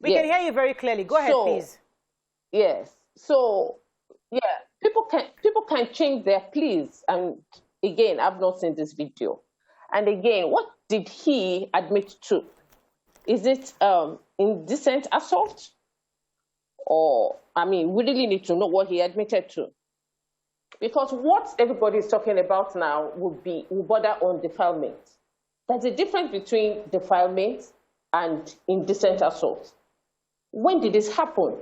We can hear you very clearly. Go ahead, please. Yes. So, yeah, people can change their pleas. And again, I've not seen this video. And again, what did he admit to? Is it indecent assault? Or, we really need to know what he admitted to. Because what everybody is talking about now will border on defilement. There's a difference between defilement and indecent assault. When did this happen?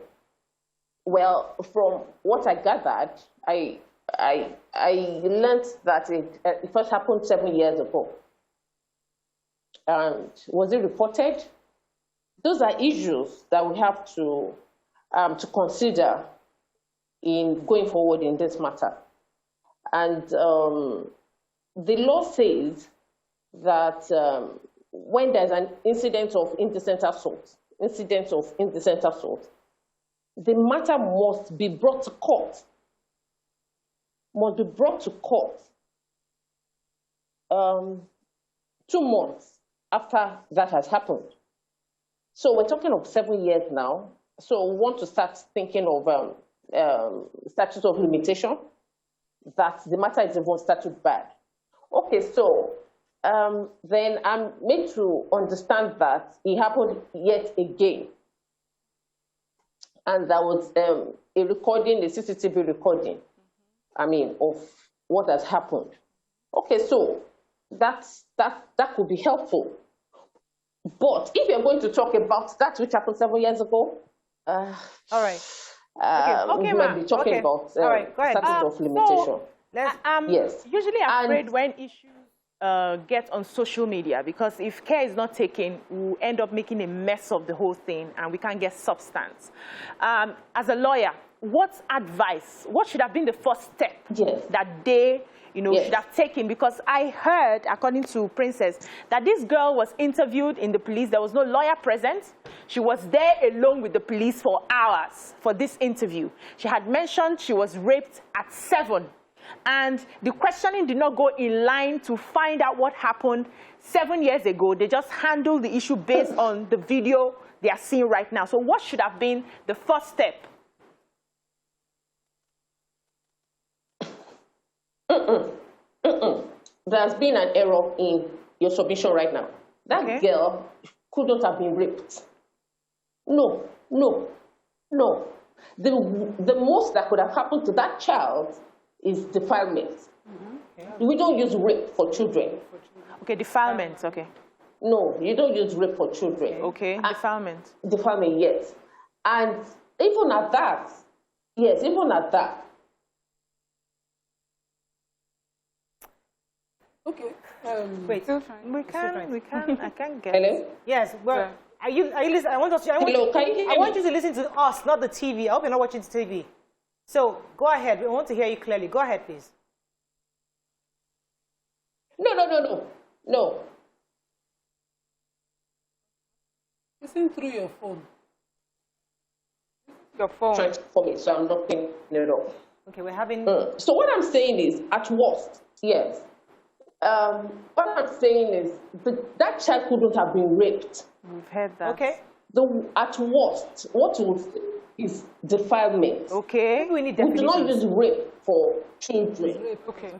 Well, from what I gathered, I learned that it first happened 7 years ago. And was it reported? Those are issues that we have to consider in going forward in this matter. And the law says that when there's an incident of indecent assault, the matter must be brought to court. Must be brought to court 2 months after that has happened. So we're talking of 7 years now. So we want to start thinking of statute of limitation, that the matter is even statute bad. Okay, so then I'm made to understand that it happened yet again. And there was a recording, a CCTV recording, of what has happened. Okay, so that could be helpful. But if you're going to talk about that which happened 7 years ago, all right. We might be talking about statute of limitation. Yes. Usually afraid when issues get on social media, because if care is not taken, we'll end up making a mess of the whole thing and we can't get substance. As a lawyer, what should have been the first step that they should have taken? Because I heard, according to Princess, that this girl was interviewed in the police. There was no lawyer present. She was there alone with the police for hours for this interview. She had mentioned she was raped at 7. and the questioning did not go in line to find out what happened 7 years ago. They just handled the issue based on the video they are seeing right now. So what should have been the first step? There's been an error in your submission right now. That girl couldn't have been raped. No. The most that could have happened to that child is defilement. We don't use rape for children. Okay, defilement, okay. No, you don't use rape for children. Okay, defilement. Defilement, yes. And even at that, Okay. Wait, We can, I can't get Hello? yes, well, are you listening? I want you to listen to us, not the TV. I hope you're not watching the TV. So go ahead. We want to hear you clearly. Go ahead, please. No. Listen through your phone. Your phone. Trying for me, so I'm not picking it up. Okay, we're having. So what I'm saying is, at worst, yes. What I'm saying is, that child couldn't have been raped. We've heard that. Okay. At worst, what would is defilement. Okay. We need We do definitions. not use rape for children. Okay.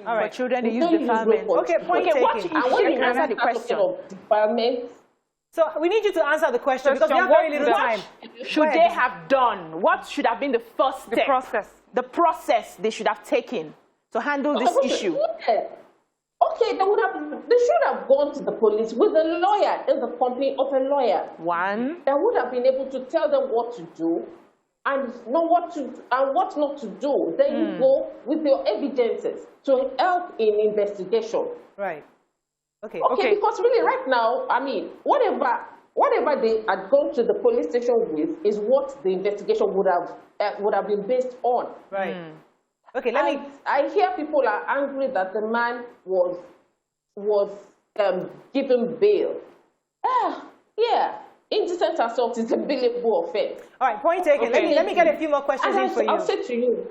All right. For children, they We use don't use defilement. rape for Okay, children. point taken. And when you Answer the question. of defilement, So we need you to answer the question because we have What very little time. should they have done? What should have been the first step? The process. The process they should have taken to handle this issue. Yeah. Okay, they should have gone to the police with a lawyer in the company of a lawyer. One. That would have been able to tell them what to do and know what not to do. Then you go with your evidences to help in investigation. Right. Okay. Okay, because really right now, I mean, whatever they had gone to the police station with is what the investigation would have been based on. Right. Okay. I hear people are angry that the man was given bail. Yeah, indecent assault is a billable offense. All right. Point taken. Okay. Let me get a few more questions in for you. I'll say to you.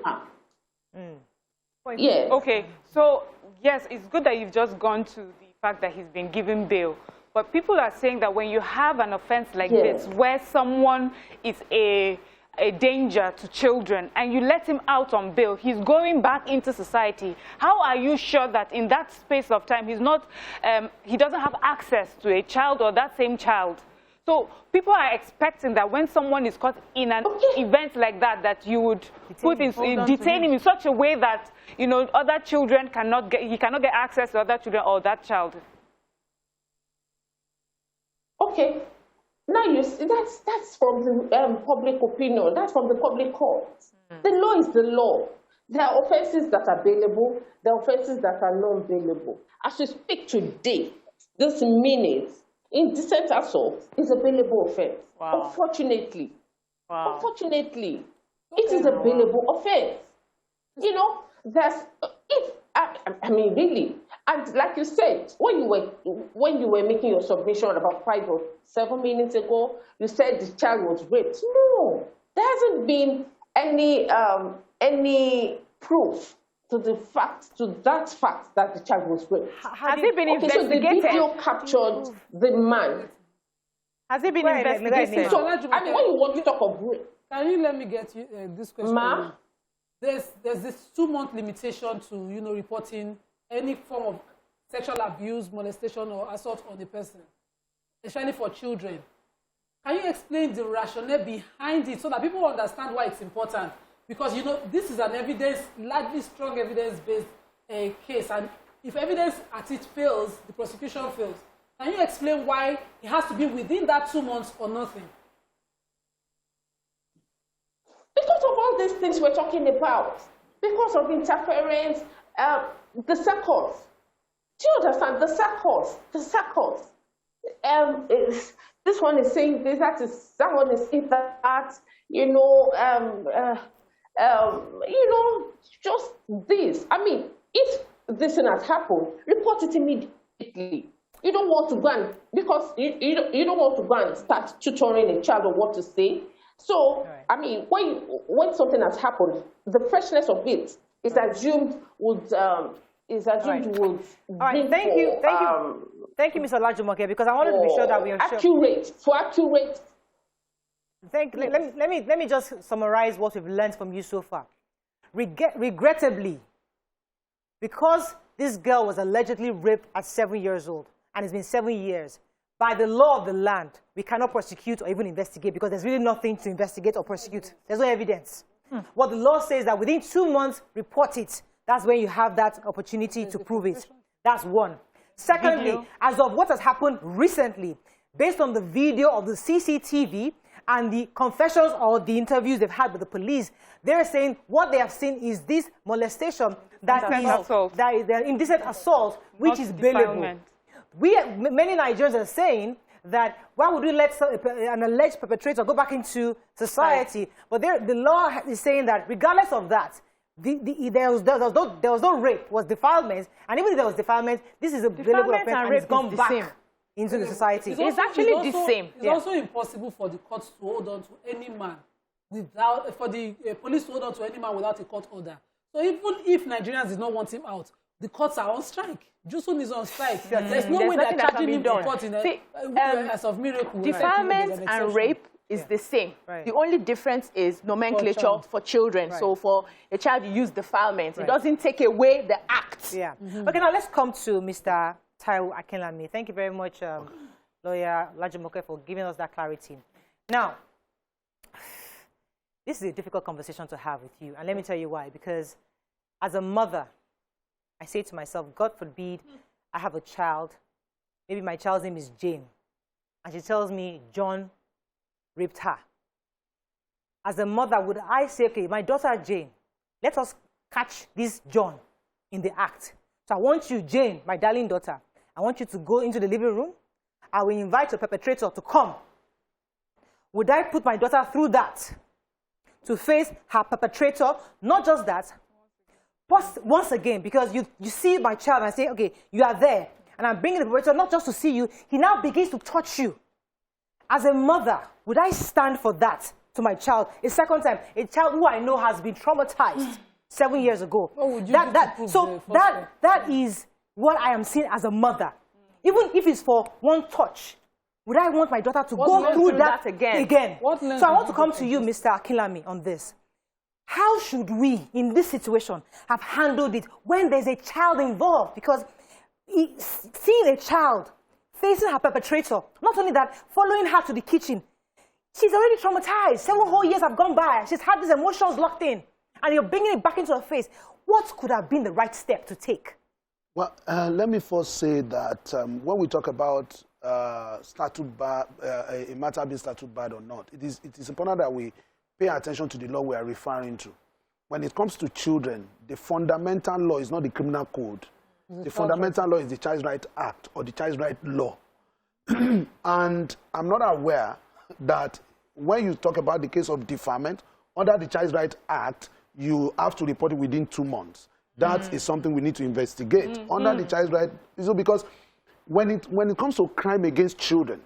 Yeah. Okay, so yes, it's good that you've just gone to the fact that he's been given bail. But people are saying that when you have an offense like this, where someone is a danger to children and you let him out on bail, he's going back into society. How are you sure that in that space of time he doesn't have access to a child or that same child? So people are expecting that when someone is caught in an event like that, that you would detain him in such a way that other children he cannot get access to other children or that child. Okay. Now you see that's from the public opinion. That's from the public court. The law is the law. There are offences that are bailable. There are offences that are non-bailable. As we speak today, this minute, indecent assault is a bailable offence. Wow. Unfortunately, it is a bailable offence. I mean, really. And like you said, when you were making your submission about 5 or 7 minutes ago, you said the child was raped. No, there hasn't been any proof to that fact that the child was raped. Has it been investigated? So the video captured the man. Has it been investigated? So, I mean, when you want to talk of rape, can you let me get you this question? Ma? There's this 2-month limitation to reporting any form of sexual abuse, molestation, or assault on a person, especially for children. Can you explain the rationale behind it so that people understand why it's important? Because this is an largely strong evidence-based case, and if evidence at it fails, the prosecution fails. Can you explain why it has to be within that 2 months or nothing? Because of all these things we're talking about, because of interference, the circles. Do you understand? The circles. This one is saying this, that one is saying that, just this. I mean, if this thing has happened, report it immediately. You don't want to go and, because you don't want to go and start tutoring a child on what to say. So, I mean, when something has happened, the freshness of it is assumed would All right, thank you, Mr. Olajumoke, because I wanted to be sure that we are accurate. Let me just summarize what we've learned from you so far. Regrettably, because this girl was allegedly raped at 7 years old, and it's been 7 years, by the law of the land, we cannot prosecute or even investigate because there's really nothing to investigate or prosecute. There's no evidence. What the law says that within 2 months, report it. That's when you have that opportunity to prove it. That's one. Secondly, as of what has happened recently, based on the video of the CCTV and the confessions or the interviews they've had with the police, they're saying what they have seen is this molestation that is an indecent assault, which is bailable. Many Nigerians are saying that why would we let an alleged perpetrator go back into society? But the law is saying that regardless of that, there was no rape, was defilement, and even if there was defilement, this is a bailable offense and it's gone back into the society. It's actually the same. It's also impossible for the courts to hold on to any man without, for the police to hold on to any man without a court order. So even if Nigerians did not want him out, the courts are on strike. Jusun is on strike. There's no way they're charging him to court as of miracle. Defilement and rape is the same. The only difference is nomenclature for children. So for a child, you use defilement. It doesn't take away the act. Okay, now let's come to Mr. Taiwo Akinlami. Thank you very much, Lawyer Olajumoke, for giving us that clarity. Now, this is a difficult conversation to have with you, and let me tell you why. Because as a mother, I say to myself, God forbid I have a child, maybe my child's name is Jane, and she tells me John raped her. As a mother, would I say, okay, my daughter Jane, let us catch this John in the act. So I want you, Jane, my darling daughter, I want you to go into the living room. I will invite your perpetrator to come. Would I put my daughter through that to face her perpetrator? Not just that, once again, because you see my child and I say, okay, you are there, and I'm bringing the perpetrator not just to see you, he now begins to touch you. As a mother, would I stand for that to my child? A second time, a child who I know has been traumatized 7 years ago. That is what I am seeing as a mother. Even if it's for one touch, would I want my daughter to go through that again? So I want to come to you, Mr. Akinlami, on this. How should we, in this situation, have handled it when there's a child involved? Because seeing a child facing her perpetrator, not only that, following her to the kitchen, she's already traumatized. 7 whole years have gone by. She's had these emotions locked in, and you're bringing it back into her face. What could have been the right step to take? Well, let me first say that when we talk about statute bad, a matter being statute bad or not, it is important that we pay attention to the law we are referring to. When it comes to children, the fundamental law is not the criminal code. The fundamental law is the Child Rights Act or the Child Rights Law. And I'm not aware that when you talk about the case of defilement, under the Child Rights Act, you have to report it within 2 months. That is something we need to investigate. Under the Child Rights, because when it comes to crime against children,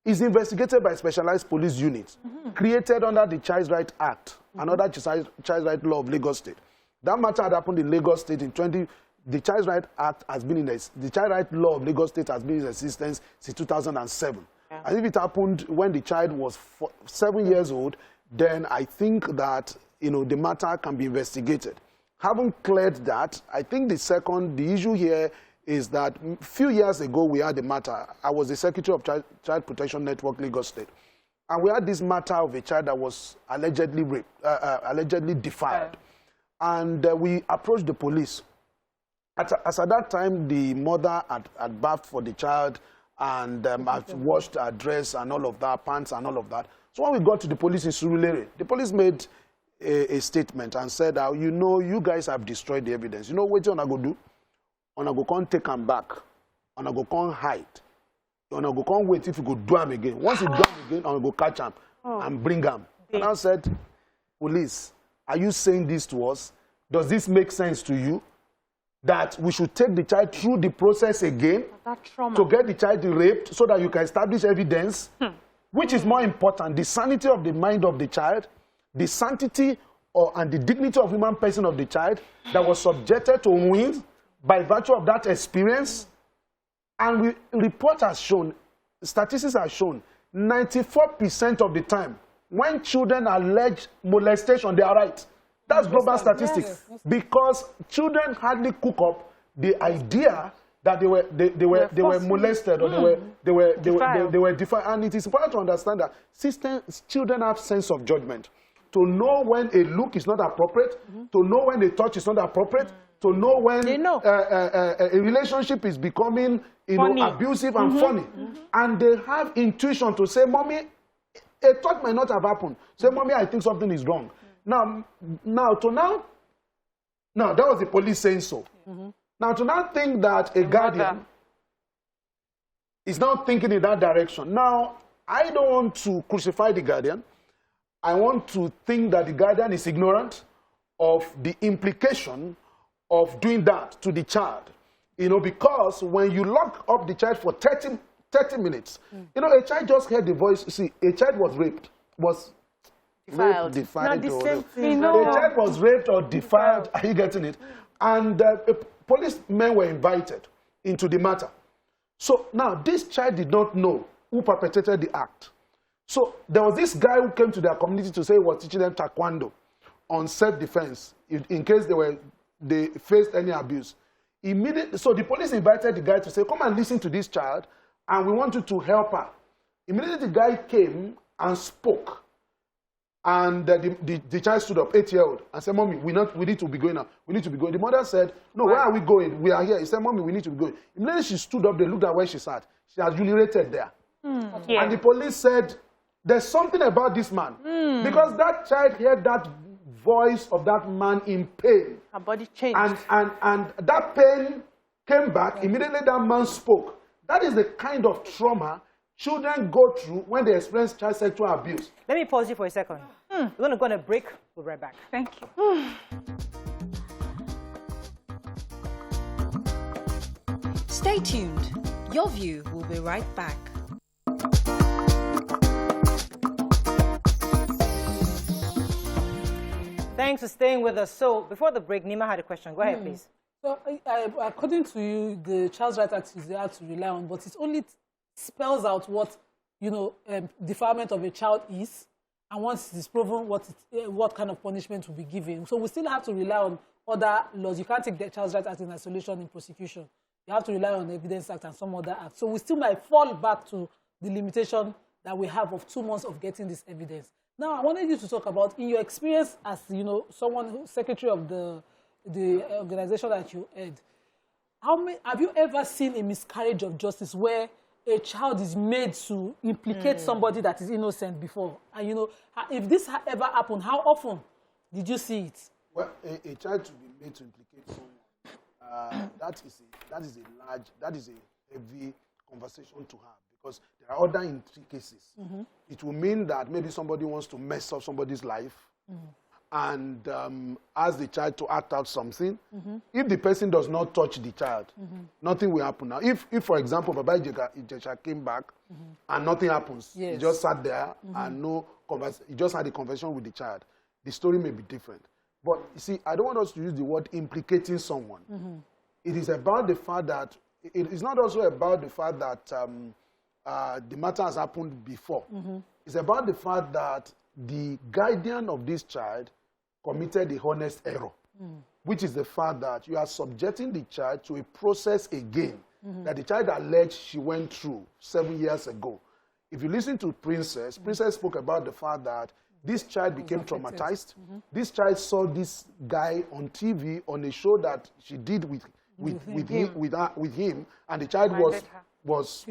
it's investigated by specialized police units created under the Child Rights Act and under the Child Rights Law of Lagos State. That matter had happened in Lagos State in the Child Rights Act has been in the Child Rights Law of Lagos State has been in existence since 2007. And if it happened when the child was 7 years old, then I think that the matter can be investigated. Having cleared that, I think the issue here is that a few years ago we had a matter. I was the Secretary of Child Protection Network, Lagos State. And we had this matter of a child that was allegedly raped, allegedly defiled. And we approached the police. As at that time, the mother had bathed for the child and had washed her dress and all of that, pants and all of that. So when we got to the police in Surulere, the police made a statement and said, you guys have destroyed the evidence. You know what you're going to do? You're going to come take them back. You're going to come hide. You're going to come wait if you go do them again. Once you do them again, I'm going to go catch them and bring them. And I said, police, are you saying this to us? Does this make sense to you? That we should take the child through the process again to get the child raped so that you can establish evidence, which is more important, the sanity of the mind of the child, the sanctity and the dignity of human person of the child that was subjected to wounds by virtue of that experience. And report has shown, statistics have shown, 94% of the time, when children are alleged molestation, they are right. That's global statistics. Yes. Because children hardly cook up the idea that they were molested or they were defiled. And it is important to understand that children have sense of judgment. To know when a look is not appropriate, to know when a touch is not appropriate, to know when a relationship is becoming abusive and funny. And they have intuition to say, Mommy, a touch might not have happened. Say, Mommy, I think something is wrong. Now, that was the police saying so. Now, to now think that a guardian is now thinking in that direction. Now, I don't want to crucify the guardian. I want to think that the guardian is ignorant of the implication of doing that to the child. Because when you lock up the child for 30 minutes, a child just heard the voice. See, a child was raped, was defiled. A child was raped or defiled. Are you getting it? And policemen were invited into the matter. So now this child did not know who perpetrated the act. So there was this guy who came to their community to say he was teaching them taekwondo on self-defense in case they faced any abuse. Immediately, so the police invited the guy to say, come and listen to this child, and we want you to help her. Immediately the guy came and spoke. And the child stood up, 8-year-old, and said, Mommy, we need to be going now. We need to be going. The mother said, no, where are we going? We are here. He said, Mommy, we need to be going. Immediately she stood up, they looked at where she sat. She had urinated there. Yeah. And the police said, there's something about this man. Because that child heard that voice of that man in pain. Her body changed. And that pain came back. Immediately that man spoke. That is the kind of trauma children go through when they experience child sexual abuse. Let me pause you for a second. We're going to go on a break. We'll be right back. Thank you. Stay tuned. Your View will be right back. Thanks for staying with us. So, before the break, Nima had a question. Go ahead, please. So, according to you, the Child's Rights Act is there to rely on, but it only spells out what, defilement of a child is, and once it is proven what kind of punishment will be given. So, we still have to rely on other laws. You can't take the Child's Rights Act in isolation in prosecution. You have to rely on the Evidence Act and some other acts. So, we still might fall back to the limitation that we have of 2 months of getting this evidence. Now, I wanted you to talk about, in your experience as, someone who's secretary of the organization that you head, have you ever seen a miscarriage of justice where a child is made to implicate somebody that is innocent before? And, if this ever happened, how often did you see it? Well, a child to be made to implicate someone, that is a heavy conversation to have. Because there are other intricacies. It will mean that maybe somebody wants to mess up somebody's life and ask the child to act out something. If the person does not touch the child, nothing will happen. Now, if for example, Baba Ijesha came back and nothing happens, he just sat there and he just had a conversation with the child, the story may be different. But you see, I don't want us to use the word implicating someone. It is about the fact that, it is not also about the fact that the matter has happened before. It's about the fact that the guardian of this child committed the honest error, which is the fact that you are subjecting the child to a process again that the child alleged she went through 7 years ago. If you listen to Princess, Princess spoke about the fact that this child became traumatized. This child saw this guy on TV on a show that she did with him, and the child was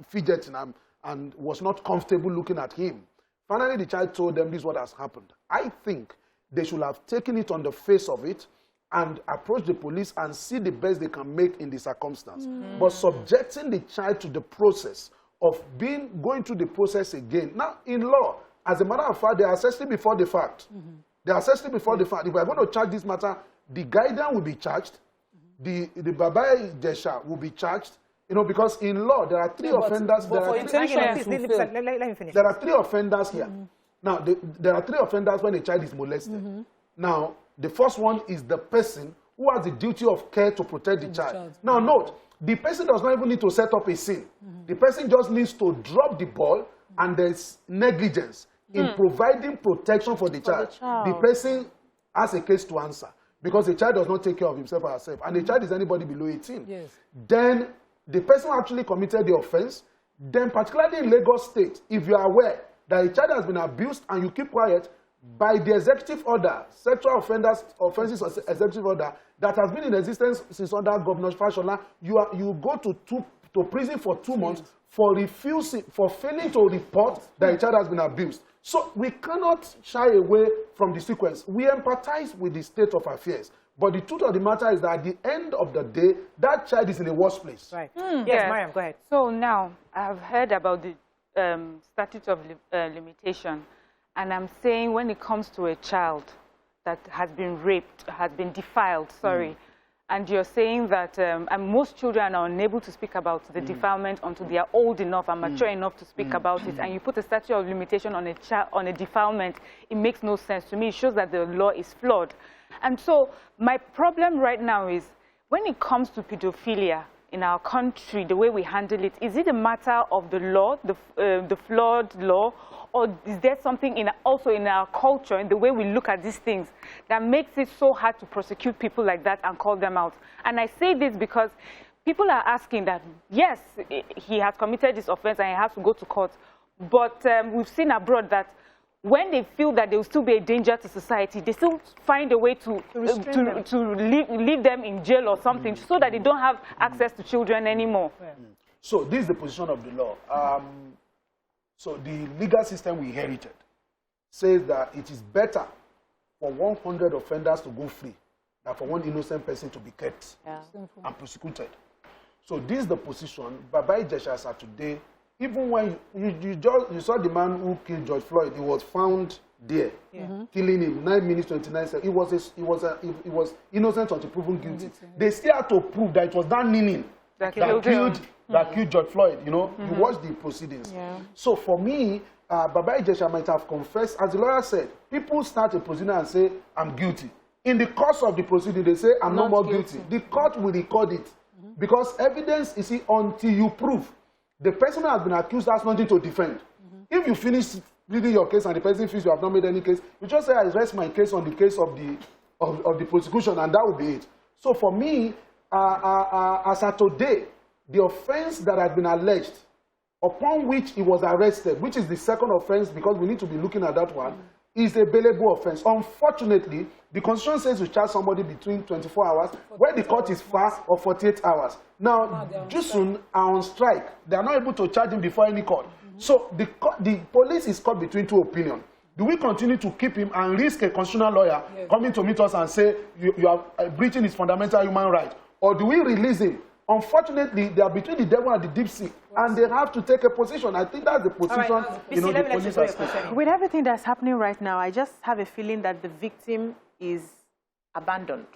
fidgeting and was not comfortable looking at him. Finally, the child told them this is what has happened. I think they should have taken it on the face of it and approach the police and see the best they can make in the circumstance. But subjecting the child to the process of going through the process again. Now, in law, as a matter of fact, they are assessing before the fact. They are assessing before the fact. If we are going to charge this matter, the guardian will be charged. The Baba Ijesha will be charged. Because in law, there are 3 offenders. But for intention, let me finish. There are 3 offenders here. Now, there are 3 offenders when a child is molested. Now, the first one is the person who has the duty of care to protect the child. Now, note, the person does not even need to set up a scene. The person just needs to drop the ball, and there's negligence in providing protection for the child. The person has a case to answer because the child does not take care of himself or herself, and the child is anybody below 18. Yes. Then the person who actually committed the offense, then particularly in Lagos State, if you are aware that a child has been abused and you keep quiet, by the executive order, sexual offenses executive order that has been in existence since under Governor Fashola, you go to prison for 2 months for failing to report that a child has been abused. So we cannot shy away from the sequence. We empathize with the state of affairs. But the truth of the matter is that at the end of the day, that child is in a worse place. Right. Yes, Mariam, go ahead. So now, I've heard about the statute of limitation. And I'm saying when it comes to a child that has been raped, has been defiled, and you're saying that and most children are unable to speak about the defilement until they are old enough and mature enough to speak about it, and you put a statute of limitation on a defilement, it makes no sense to me. It shows that the law is flawed. And so my problem right now is when it comes to pedophilia in our country, the way we handle it, is it a matter of the law, the flawed law, or is there something also in our culture, in the way we look at these things, that makes it so hard to prosecute people like that and call them out? And I say this because people are asking that, yes, he has committed this offense and he has to go to court. But we've seen abroad that when they feel that they will still be a danger to society, they still find a way to leave them in jail or something so that they don't have access to children anymore. So this is the position of the law. So the legal system we inherited says that it is better for 100 offenders to go free than for one innocent person to be kept and prosecuted. So this is the position. Baba Ijesha as of today, even when you saw the man who killed George Floyd, he was found there, killing him, 9 minutes, 29 seconds. He was innocent until proven guilty. They still had to prove that it was that meaning that killed George Floyd. You know, you watch the proceedings. So for me, Baba Ijesha might have confessed, as the lawyer said, people start a proceeding and say, I'm guilty. In the course of the proceeding, they say, I'm no more guilty. The court will record it. Because evidence, you see, until you prove, the person who has been accused has nothing to defend. If you finish pleading your case and the person feels you have not made any case, you just say, I rest my case on the case of the prosecution, and that will be it. So for me, as of today, the offense that has been alleged, upon which he was arrested, which is the second offense, because we need to be looking at that one, is a bailable offense. Unfortunately, the Constitution says you charge somebody between 24 hours, where the court is far, or 48 hours. Now, Jusun are on strike. They are not able to charge him before any court. So the police is caught between two opinions. Do we continue to keep him and risk a constitutional lawyer coming to meet us and say you are breaching his fundamental human right? Or do we release him? Unfortunately, they are between the devil and the deep sea, and they have to take a position. I think that's the position the police are taking. With everything that's happening right now, I just have a feeling that the victim is abandoned.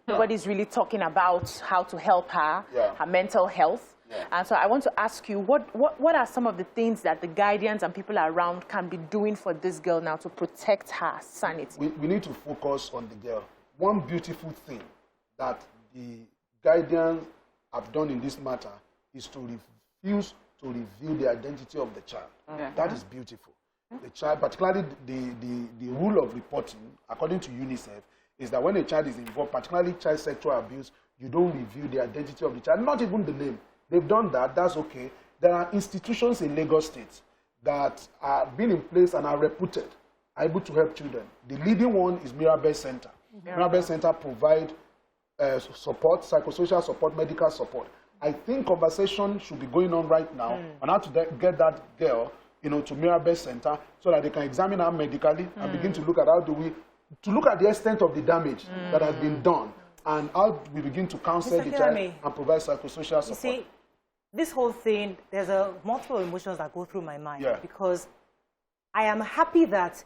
Nobody's really talking about how to help her, her mental health. And so I want to ask you, what are some of the things that the guardians and people around can be doing for this girl now to protect her sanity? We need to focus on the girl. One beautiful thing that the guardians have done in this matter is to refuse to reveal the identity of the child. That is beautiful. The child, particularly the rule of reporting, according to UNICEF, is that when a child is involved, particularly child sexual abuse, you don't reveal the identity of the child, not even the name. They've done that, that's okay. There are institutions in Lagos State that are being in place and are reputed, are able to help children. The leading one is Mirabel Center. Mirabel Center provide support, psychosocial support, medical support. I think conversation should be going on right now on how to get that girl, to Mirabel Center so that they can examine her medically and begin to look at look at the extent of the damage that has been done and how we begin to counsel the child and provide psychosocial support. You see, this whole thing, there's multiple emotions that go through my mind because I am happy that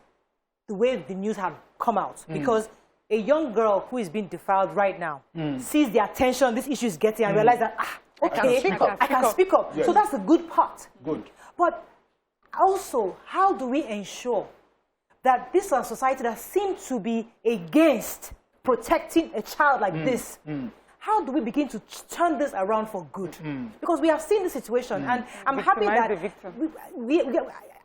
the way the news have come out because a young girl who is being defiled right now sees the attention this issue is getting and realizes that, okay, I can speak up. Yes. So that's a good part. Good. But also, how do we ensure that this is a society that seems to be against protecting a child like this. How do we begin to turn this around for good? Because we have seen the situation, and I'm happy that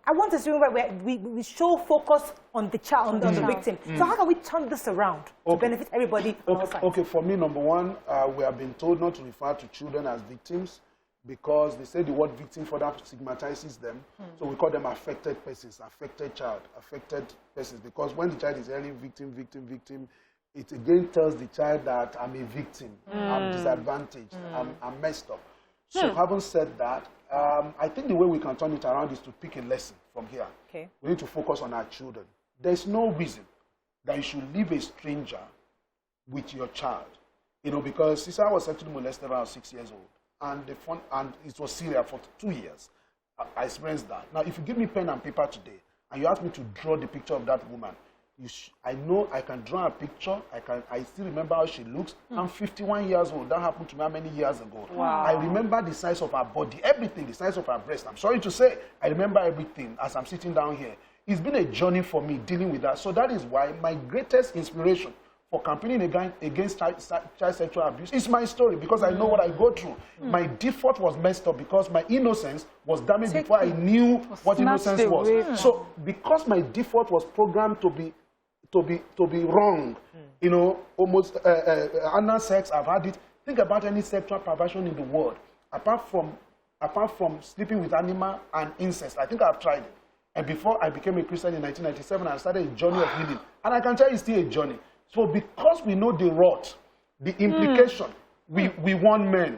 I want us to remember we show focus on the child, on the victim. So how can we turn this around to benefit everybody on all sides? Okay, for me, number one, we have been told not to refer to children as victims because they say the word victim further stigmatizes them. So we call them affected persons, affected child, affected persons, because when the child is hearing victim, victim, victim, it again tells the child that I'm a victim, I'm disadvantaged, I'm messed up. So having said that, I think the way we can turn it around is to pick a lesson from here. Okay. We need to focus on our children. There's no reason that you should leave a stranger with your child. You know, because since I was sexually molested when I was 6 years old, and it was serious for 2 years, I experienced that. Now, if you give me pen and paper today, and you ask me to draw the picture of that woman, I know I can draw a picture. I still remember how she looks. I'm 51 years old. That happened to me how many years ago? Wow. I remember the size of her body, everything, the size of her breast. I'm sorry to say, I remember everything as I'm sitting down here. It's been a journey for me dealing with that. So that is why my greatest inspiration for campaigning against child sexual abuse is my story, because I know what I go through. My default was messed up because my innocence was damaged before I knew what innocence was. So because my default was programmed to be wrong, you know, almost anal sex, I've had it. Think about any sexual perversion in the world, apart from sleeping with animal and incest. I think I've tried it. And before I became a Christian in 1997, I started a journey of healing. And I can tell you it's still a journey. So because we know the rot, the implication, we want men.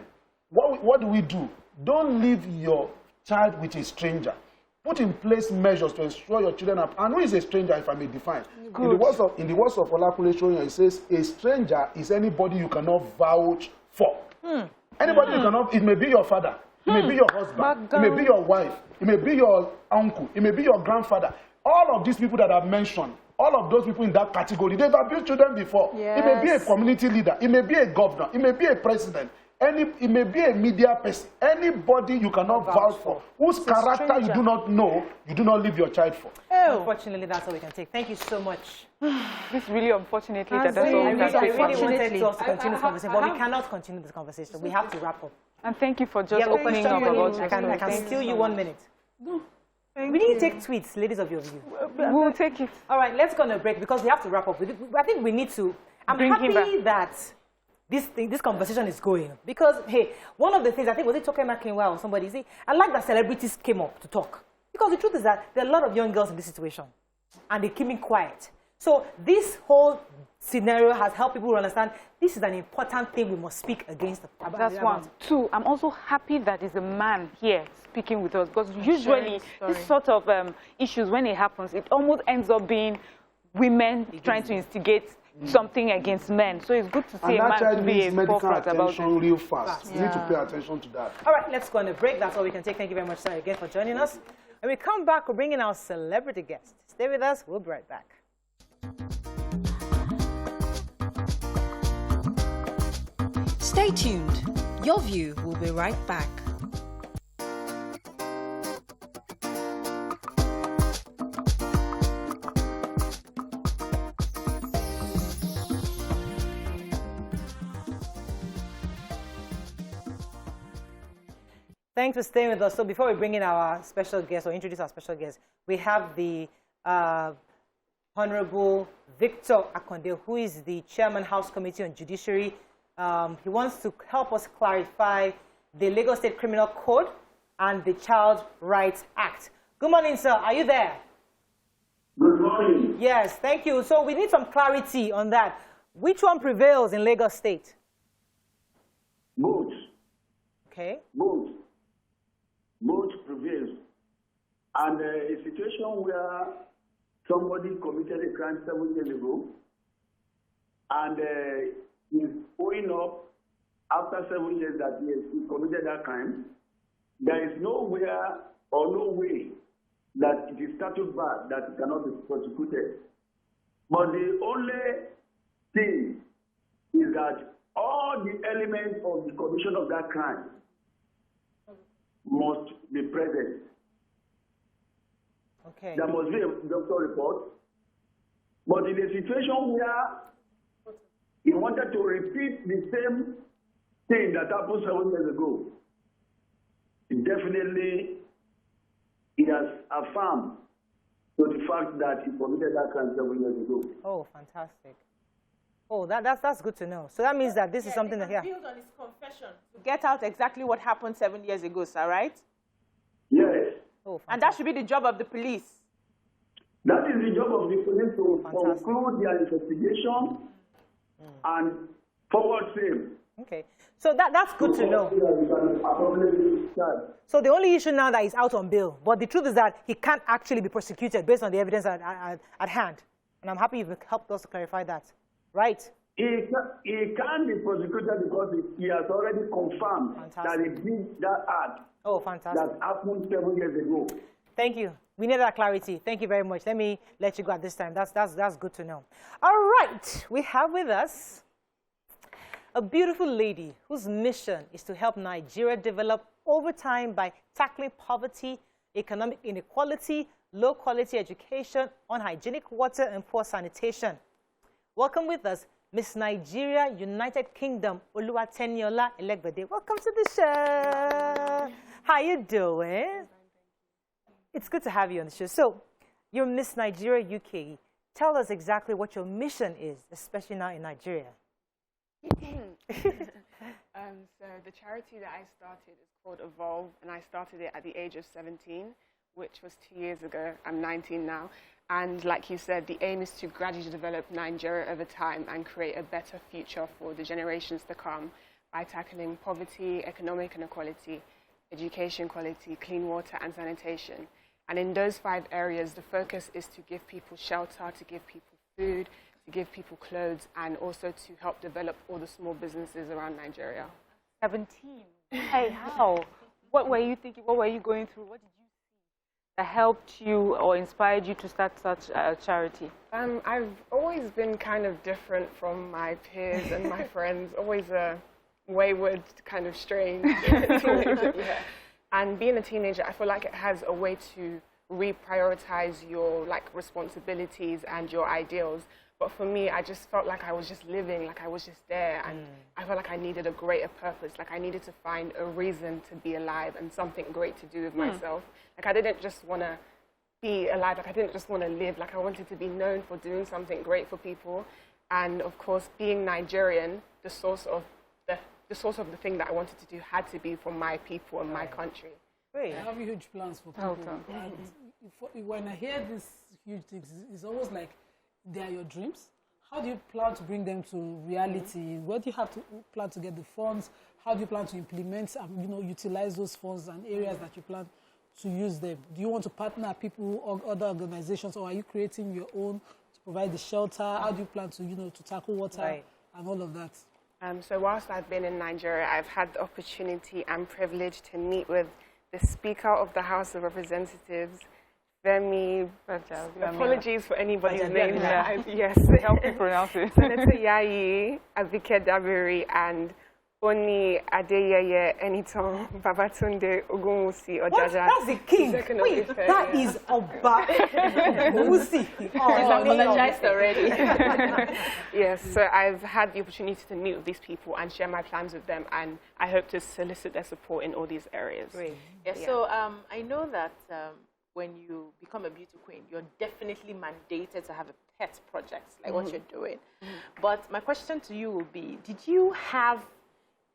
What do? Don't leave your child with a stranger. Put in place measures to ensure your children are. And who is a stranger, if I may define? In the words of Olakule Shoyin, it says a stranger is anybody you cannot vouch for. Anybody you cannot. It may be your father, it may be your husband, it may be your wife, it may be your uncle, it may be your grandfather. All of these people that I've mentioned, all of those people in that category, they've abused children before. Yes. It may be a community leader, it may be a governor, it may be a president. It may be a media person, anybody you cannot vouch for, whose character you do not know, you do not leave your child for. Unfortunately, that's all we can take. Thank you so much. This really, unfortunately, that's all we can take. I really wanted us to continue this conversation, but we cannot continue this conversation. We have to wrap up. And thank you for just opening up about it. I can steal you 1 minute. We need to take tweets, ladies of your view. We'll take it. All right, let's go on a break because we have to wrap up. I think we need to. I'm happy that this conversation is going, because hey, one of the things I think was it Toke Makinwa or somebody, see, I like that celebrities came up to talk, because the truth is that there are a lot of young girls in this situation and they keep quiet. So this whole scenario has helped people understand this is an important thing we must speak against. That's one. Two, I'm also happy that there's a man here speaking with us, because usually this sort of issues, when it happens, it almost ends up being women trying to instigate something against men. So it's good to see a man to be a forefront about it. Real fast. We need to pay attention to that. All right, let's go on a break. That's all we can take. Thank you very much, sir, again for joining us. When we come back, we'll bring in our celebrity guest. Stay with us. We'll be right back. Stay tuned. Your View will be right back. Thanks for staying with us. So before we bring in our special guest or introduce our special guest, we have the Honorable Victor Akonde, who is the Chairman, House Committee on Judiciary. He wants to help us clarify the Lagos State Criminal Code and the Child Rights Act. Good morning, sir. Are you there? Good morning. Yes, thank you. So we need some clarity on that. Which one prevails in Lagos State? Both. Okay. Both prevails. And a situation where somebody committed a crime 7 years ago and is owing up after 7 years that he committed that crime, there is nowhere or no way that it is statute barred that it cannot be prosecuted. But the only thing is that all the elements of the commission of that crime must be present. Okay. There must be a doctor report. But in a situation where he wanted to repeat the same thing that happened 7 years ago, definitely he has affirmed to the fact that he committed that crime 7 years ago. Oh, fantastic. Oh, that's good to know. So that means that this is something that, build on his confession to get out exactly what happened 7 years ago, sir, right? Yes. Oh, fantastic. And that should be the job of the police. That is the job of the police to conclude their investigation and forward same. Okay. So that's good to know. So the only issue now that he's out on bail, but the truth is that he can't actually be prosecuted based on the evidence at hand. And I'm happy you've helped us to clarify that. Right? He can't be prosecuted because he has already confirmed that he did that act. Oh, fantastic. That happened 7 years ago. Thank you. We need that clarity. Thank you very much. Let me let you go at this time. That's good to know. All right. We have with us a beautiful lady whose mission is to help Nigeria develop over time by tackling poverty, economic inequality, low-quality education, unhygienic water, and poor sanitation. Welcome with us, Miss Nigeria, United Kingdom, Oluwateniola Elegbede. Welcome to the show. How you doing? It's good to have you on the show. So, you're Miss Nigeria UK. Tell us exactly what your mission is, especially now in Nigeria. So the charity that I started is called Evolve, and I started it at the age of 17, which was 2 years ago. I'm 19 now. And like you said, the aim is to gradually develop Nigeria over time and create a better future for the generations to come by tackling poverty, economic inequality, education quality, clean water and sanitation. And in those 5 areas, the focus is to give people shelter, to give people food, to give people clothes, and also to help develop all the small businesses around Nigeria. 17. Hey, how? What were you thinking? What were you going through? What did you see that helped you or inspired you to start such a charity? I've always been kind of different from my peers and my friends, always a wayward, kind of strange teenager. Yeah. And being a teenager, I feel like it has a way to reprioritize your responsibilities and your ideals. But for me, I just felt like I was just living, like I was just there, and I felt like I needed a greater purpose, like I needed to find a reason to be alive and something great to do with myself. Like I didn't just want to be alive, like I didn't just want to live, like I wanted to be known for doing something great for people. And of course, being Nigerian, the source of the thing that I wanted to do had to be for my people and my country. Great. I have huge plans for people. And when I hear these huge things, it's almost like they are your dreams. How do you plan to bring them to reality? Where do you have to plan to get the funds? How do you plan to implement and utilize those funds and areas that you plan to use them? Do you want to partner people or other organizations, or are you creating your own to provide the shelter? How do you plan to to tackle water and all of that? So whilst I've been in Nigeria, I've had the opportunity and privilege to meet with the Speaker of the House of Representatives, Femi. Apologies for anybody's name. Yes, help me pronounce it. Senator Yayi, Abike Dabiri, and Oni Adeyeye Enitan Babatunde Ogunwusi Ojaja. That's the king. Wait, that is Oba Ogunwusi. He's apologized already. Yes, so I've had the opportunity to meet with these people and share my plans with them, and I hope to solicit their support in all these areas. Great. Yeah, so I know that when you become a beauty queen, you're definitely mandated to have a pet project, like what you're doing. But my question to you will be, did you have,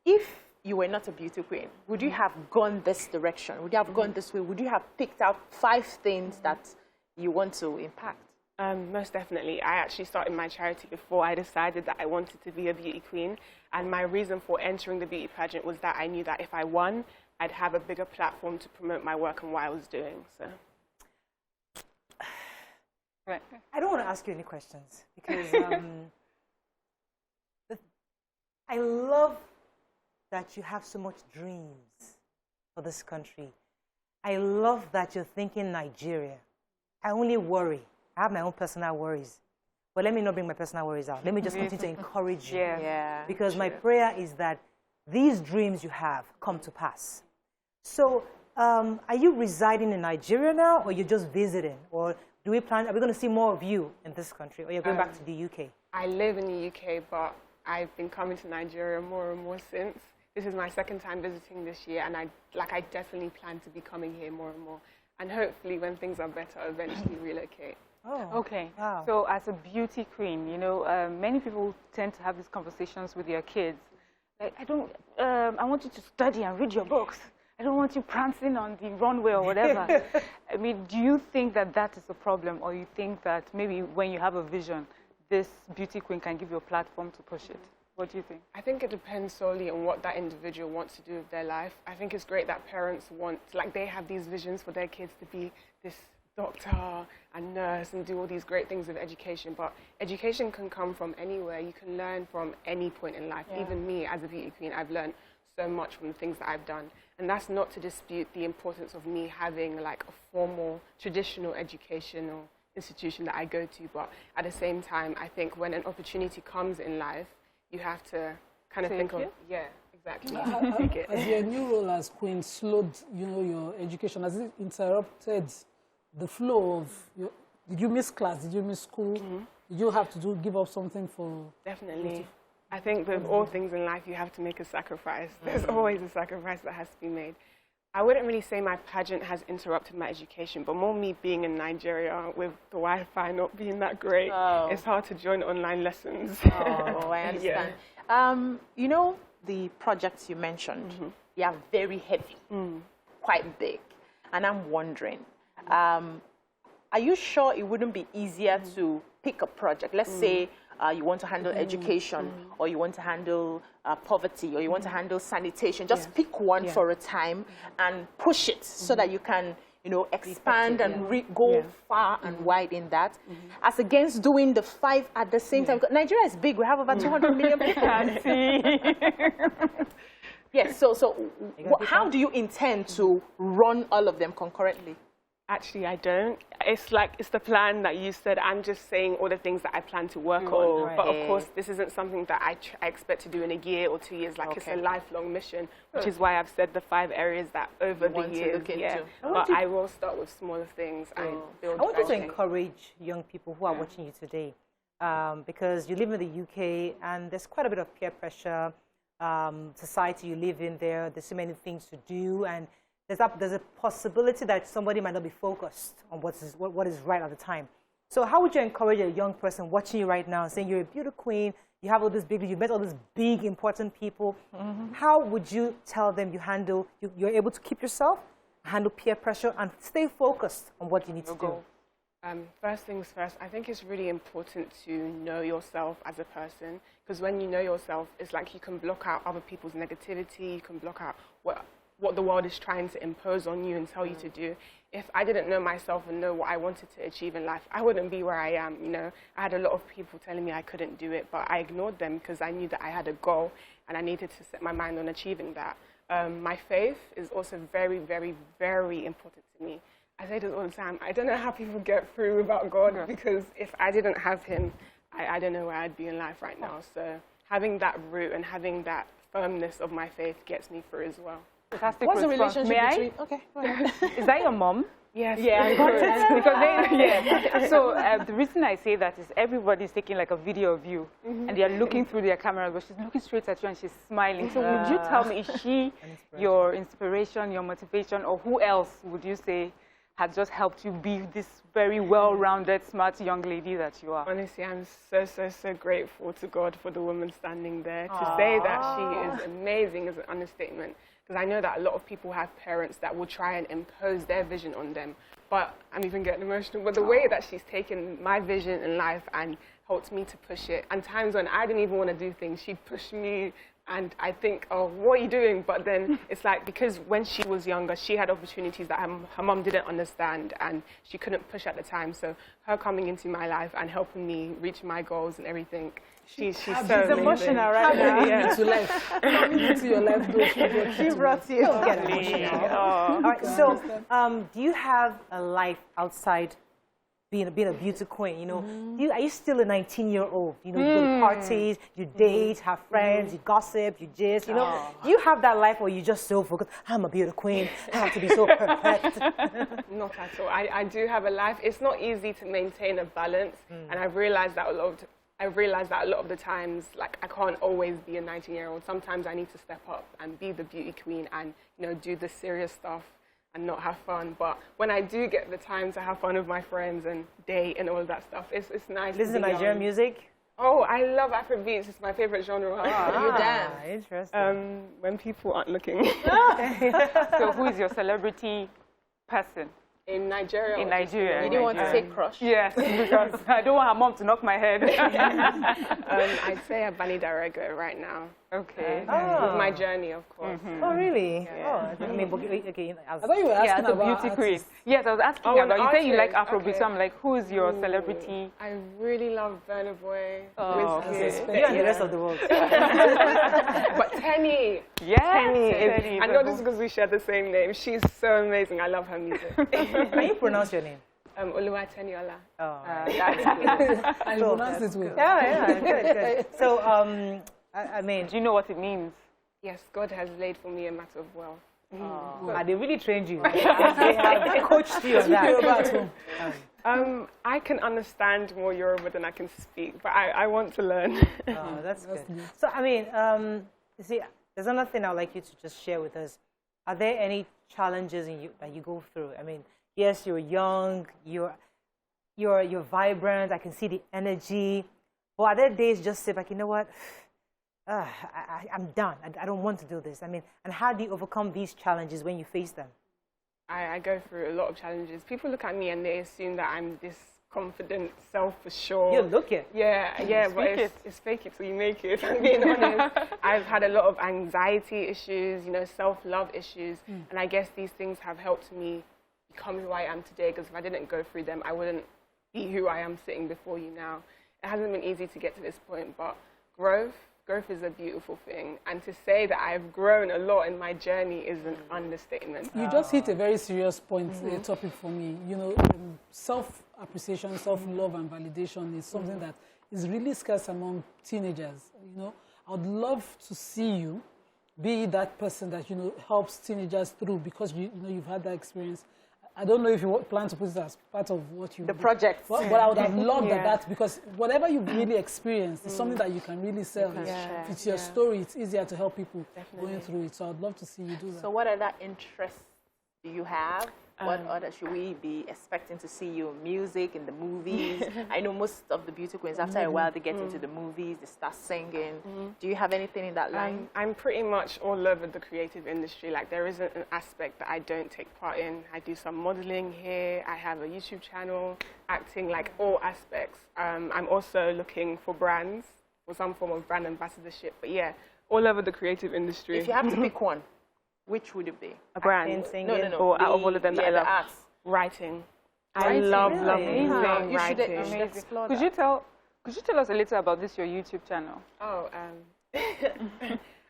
if you were not a beauty queen, would you have gone this direction? Would you have gone this way? Would you have picked out 5 things that you want to impact? Most definitely. I actually started my charity before I decided that I wanted to be a beauty queen. And my reason for entering the beauty pageant was that I knew that if I won, I'd have a bigger platform to promote my work and what I was doing. So. I don't want to ask you any questions because I love that you have so much dreams for this country. I love that you're thinking Nigeria. I only worry. I have my own personal worries. But let me not bring my personal worries out. Let me just continue to encourage you. Because my prayer is that these dreams you have come to pass. So are you residing in Nigeria now, or you're just visiting? Or are we going to see more of you in this country, or you're going back to the UK? I live in the UK, but I've been coming to Nigeria more and more since. This is my second time visiting this year, and I definitely plan to be coming here more and more. And hopefully, when things are better, eventually relocate. Oh, okay. Wow. So as a beauty queen, you know, many people tend to have these conversations with their kids. Like, I want you to study and read your books. I don't want you prancing on the runway or whatever. I mean, do you think that that is a problem, or you think that maybe when you have a vision, this beauty queen can give you a platform to push it? What do you think? I think it depends solely on what that individual wants to do with their life. I think it's great that parents want, like, they have these visions for their kids to be this doctor and nurse and do all these great things with education, but education can come from anywhere. You can learn from any point in life. Yeah. Even me, as a beauty queen, I've learned so much from the things that I've done. And that's not to dispute the importance of me having, like, a formal, traditional educational institution that I go to, but at the same time, I think when an opportunity comes in life, you have to kind of think of, yeah, exactly. As your new role as queen slowed, you know, your education, has it interrupted the flow of your, did you miss class? Did you miss school? Did you have to give up something for? Definitely. I think with all things in life, you have to make a sacrifice. There's always a sacrifice that has to be made. I wouldn't really say my pageant has interrupted my education, but more me being in Nigeria with the Wi-Fi not being that great, it's hard to join online lessons. Oh, I understand. Yeah. You know, the projects you mentioned, they are very heavy, quite big. And I'm wondering, are you sure it wouldn't be easier to pick a project? Let's say you want to handle education, or you want to handle poverty, or you want to handle sanitation. Just pick one for a time and push it so that you can, you know, expand and go far and wide in that, as against doing the 5 at the same time. Nigeria is big. We have over 200 million people. Yes, so how do you intend to run all of them concurrently? Actually, I don't. It's like, it's the plan that you said. I'm just saying all the things that I plan to work on. Right. But of course, this isn't something that I expect to do in a year or 2 years. Like, it's a lifelong mission, which is why I've said the 5 areas that over the years, but I will start with smaller things and build. I want you to encourage young people who are watching you today, because you live in the UK and there's quite a bit of peer pressure, society you live in there. There's so many things to do, and there's a possibility that somebody might not be focused on what is right at the time. So how would you encourage a young person watching you right now and saying you're a beauty queen, you have all this big, you met all these big, important people. How would you tell them you're able to keep yourself, handle peer pressure, and stay focused on what you need to do? First things first, I think it's really important to know yourself as a person, because when you know yourself, it's like you can block out other people's negativity, you can block out what the world is trying to impose on you and tell you to do. If I didn't know myself and know what I wanted to achieve in life, I wouldn't be where I am, you know. I had a lot of people telling me I couldn't do it, but I ignored them because I knew that I had a goal and I needed to set my mind on achieving that. My faith is also very, very, very important to me. I say this all the time. I don't know how people get through without God, because if I didn't have him, I don't know where I'd be in life right now. So having that root and having that firmness of my faith gets me through as well. Fantastic. What's the relationship between? Okay. Is that your mom? Yes. Yeah. Because so the reason I say that is everybody's taking like a video of you, and they are looking through their camera, but she's looking straight at you and she's smiling. So would you tell me, is she your inspiration, your motivation, or who else would you say has just helped you be this very well-rounded, smart young lady that you are? Honestly, I'm so grateful to God for the woman standing there. To say that she is amazing is an understatement. Because I know that a lot of people have parents that will try and impose their vision on them. But I'm even getting emotional. But the way that she's taken my vision in life and helped me to push it, and times when I didn't even want to do things, she'd push me. And I think, oh, what are you doing? But then it's like, because when she was younger, she had opportunities that her mom didn't understand and she couldn't push at the time. So her coming into my life and helping me reach my goals and everything, she's so amazing. Emotional right now. Into life. Coming into your life, she brought you. Get emotional. All right, so do you have a life outside being a beauty queen, you know. Are you still a 19-year-old? You know, you go to parties, you date, have friends, you gossip, you gist, you know. Do you have that life, or you just so focused, I'm a beauty queen, I have to be so perfect? Not at all. I do have a life. It's not easy to maintain a balance, and I've realized that a lot of the times, like, I can't always be a 19-year-old. Sometimes I need to step up and be the beauty queen and, you know, do the serious stuff and not have fun. But when I do get the time to have fun with my friends and date and all of that stuff, it's nice. Listen to Nigerian music? Oh, I love Afrobeats. It's my favorite genre. You dance. Interesting. When people aren't looking. So who is your celebrity person? In Nigeria. In Nigeria. You didn't want to say crush? Yes, because I don't want her mom to knock my head. I'd say Abani Darego right now. Okay. With my journey, of course. Oh, really? Yeah. Oh, I mean, okay. I thought you were asking As a about beauty queen. artists. Yes, I was asking Oh, about. You say you like artist, Afrobeat, okay. so I'm like, who is your celebrity? I really love Burna Boy. Oh, Wizkid. You and the rest of the world. But Tenny. Yes, Tenny. I know this because we share the same name. She's so amazing. I love her music. How you pronounce your name? Oluwateniola. Oh, that's good. I pronounce it well. yeah, good. So, I mean, Do you know what it means? Yes, God has laid for me a matter of wealth. they really trained you. They have coached you on that. I can understand more Yoruba than I can speak, but I want to learn. Oh, that's good. So, I mean, you see, there's another thing I'd like you to just share with us. Are there any challenges that you go through? I mean, yes, you're young, you're vibrant. I can see the energy. But are there days just say like, you know what? I'm done. I don't want to do this. I mean, and how do you overcome these challenges when you face them? I go through a lot of challenges. People look at me and they assume that I'm this confident, self-assured. You look it. Yeah, but it's fake it till you make it. I'm being honest. I've had a lot of anxiety issues, you know, self-love issues, and I guess these things have helped me become who I am today, because if I didn't go through them, I wouldn't be who I am sitting before you now. It hasn't been easy to get to this point, but growth is a beautiful thing. And to say that I've grown a lot in my journey is an understatement. You just hit a very serious point, topic for me. You know, self-appreciation, self-love and validation is something that is really scarce among teenagers. You know, I would love to see you be that person that, you know, helps teenagers through, because you know you've had that experience. I don't know if you plan to put it as part of what you The project. but I would have loved that, because whatever you've really experienced is something that you can really sell. If it's your story, it's easier to help people going through it. So I'd love to see you do that. So what other interests do you have? What other should we be expecting to see you in music, in the movies? I know most of the beauty queens, after a while, they get into the movies, they start singing. Do you have anything in that line? I'm pretty much all over the creative industry. Like, there isn't an aspect that I don't take part in. I do some modeling here. I have a YouTube channel, acting, like all aspects. I'm also looking for brands, for some form of brand ambassadorship. But yeah, all over the creative industry. If you have to pick one, which would it be? A brand. Singing. No. Or out of all of them, the arts. Writing. I love Really? writing. You should explore Could that. you tell us a little about this, your YouTube channel? Oh,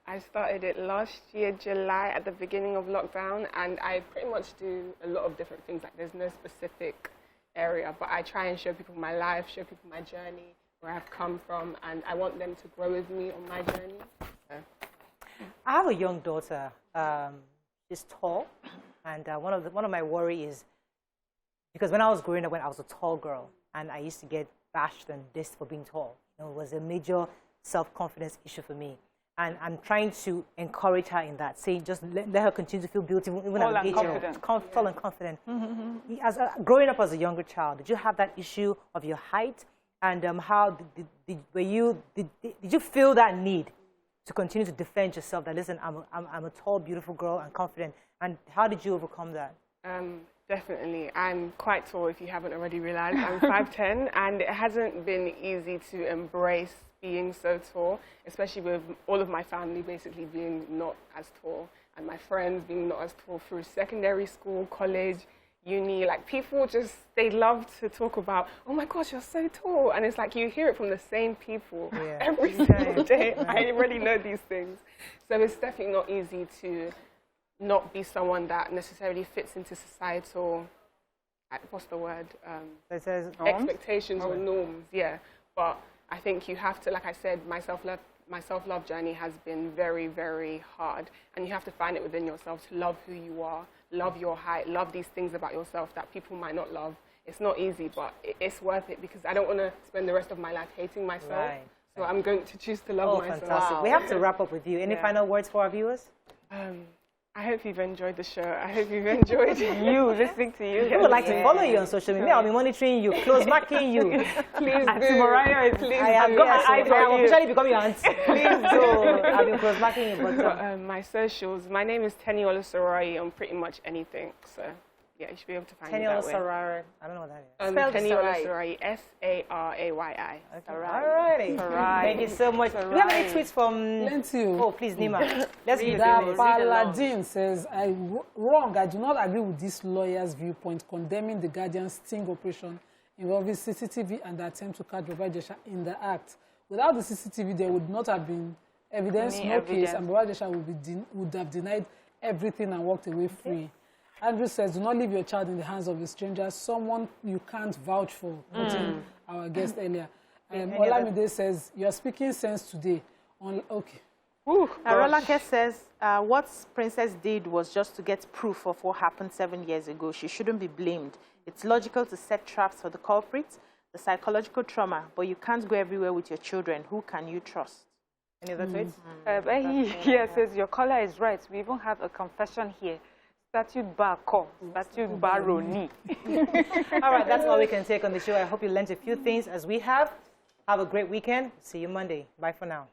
I started it last year, July, at the beginning of lockdown, and I pretty much do a lot of different things. Like, there's no specific area, but I try and show people my life, show people my journey, where I've come from, and I want them to grow with me on my journey. I have a young daughter. She's tall, and one of my worry is, because when I was growing up, when I was a tall girl, and I used to get bashed and dissed for being tall. You know, it was a major self-confidence issue for me. And I'm trying to encourage her in that, saying just let her continue to feel beautiful, even Tall at and the age confident. of tall and confident. Growing up as a younger child, did you have that issue of your height? And how did you feel that need to continue to defend yourself? That listen, I'm a tall, beautiful girl and confident. And how did you overcome that? Definitely. I'm quite tall, if you haven't already realized. I'm 5'10", and it hasn't been easy to embrace being so tall, especially with all of my family basically being not as tall, and my friends being not as tall through secondary school, college, uni. Like, people just, they love to talk about, oh my gosh, you're so tall. And it's like, you hear it from the same people every single day. I already know these things. So it's definitely not easy to not be someone that necessarily fits into societal what's the word? It says Expectations or norms, yeah. But I think you have to, like I said, my self-love journey has been very, very hard. And you have to find it within yourself to love who you are, love your height, love these things about yourself that people might not love. It's not easy, but it's worth it because I don't want to spend the rest of my life hating myself. Right. So I'm going to choose to love myself. Fantastic. Wow. We have to wrap up with you. Any final words for our viewers? I hope you've enjoyed the show. I hope you've enjoyed you, listening to you. We would like to follow you on social media. I'll be monitoring you, close marking you. Please do. Mariah, please I have got I am officially becoming your aunt. Please do. I'll be close marking you. But, my socials, my name is Teniola Sarai on pretty much anything. So, yeah, you should be able to find me that way. Teniola Sarai. I don't know what that is. Teniola Sarai. Sarai. Okay. Alrighty. Thank you so much. Do you have any tweets from... Plenty. Oh, please, Nima. Let's read Paladin says, I do not agree with this lawyer's viewpoint condemning the Guardian's sting operation involving CCTV and the attempt to catch Baba Ijesha in the act. Without the CCTV, there would not have been evidence, case, and Baba Ijesha would have denied everything and walked away free. Andrew says, do not leave your child in the hands of a stranger, someone you can't vouch for, quoting our guest earlier. Olamide says, you're speaking sense today. Okay. Rolake says, what Princess did was just to get proof of what happened 7 years ago. She shouldn't be blamed. It's logical to set traps for the culprits, the psychological trauma, but you can't go everywhere with your children. Who can you trust? Any other tweets? He says, your caller is right. We even have a confession here. Statute bar call, statute bar Roni. All right, that's all we can take on the show. I hope you learned a few things as we have. Have a great weekend. See you Monday. Bye for now.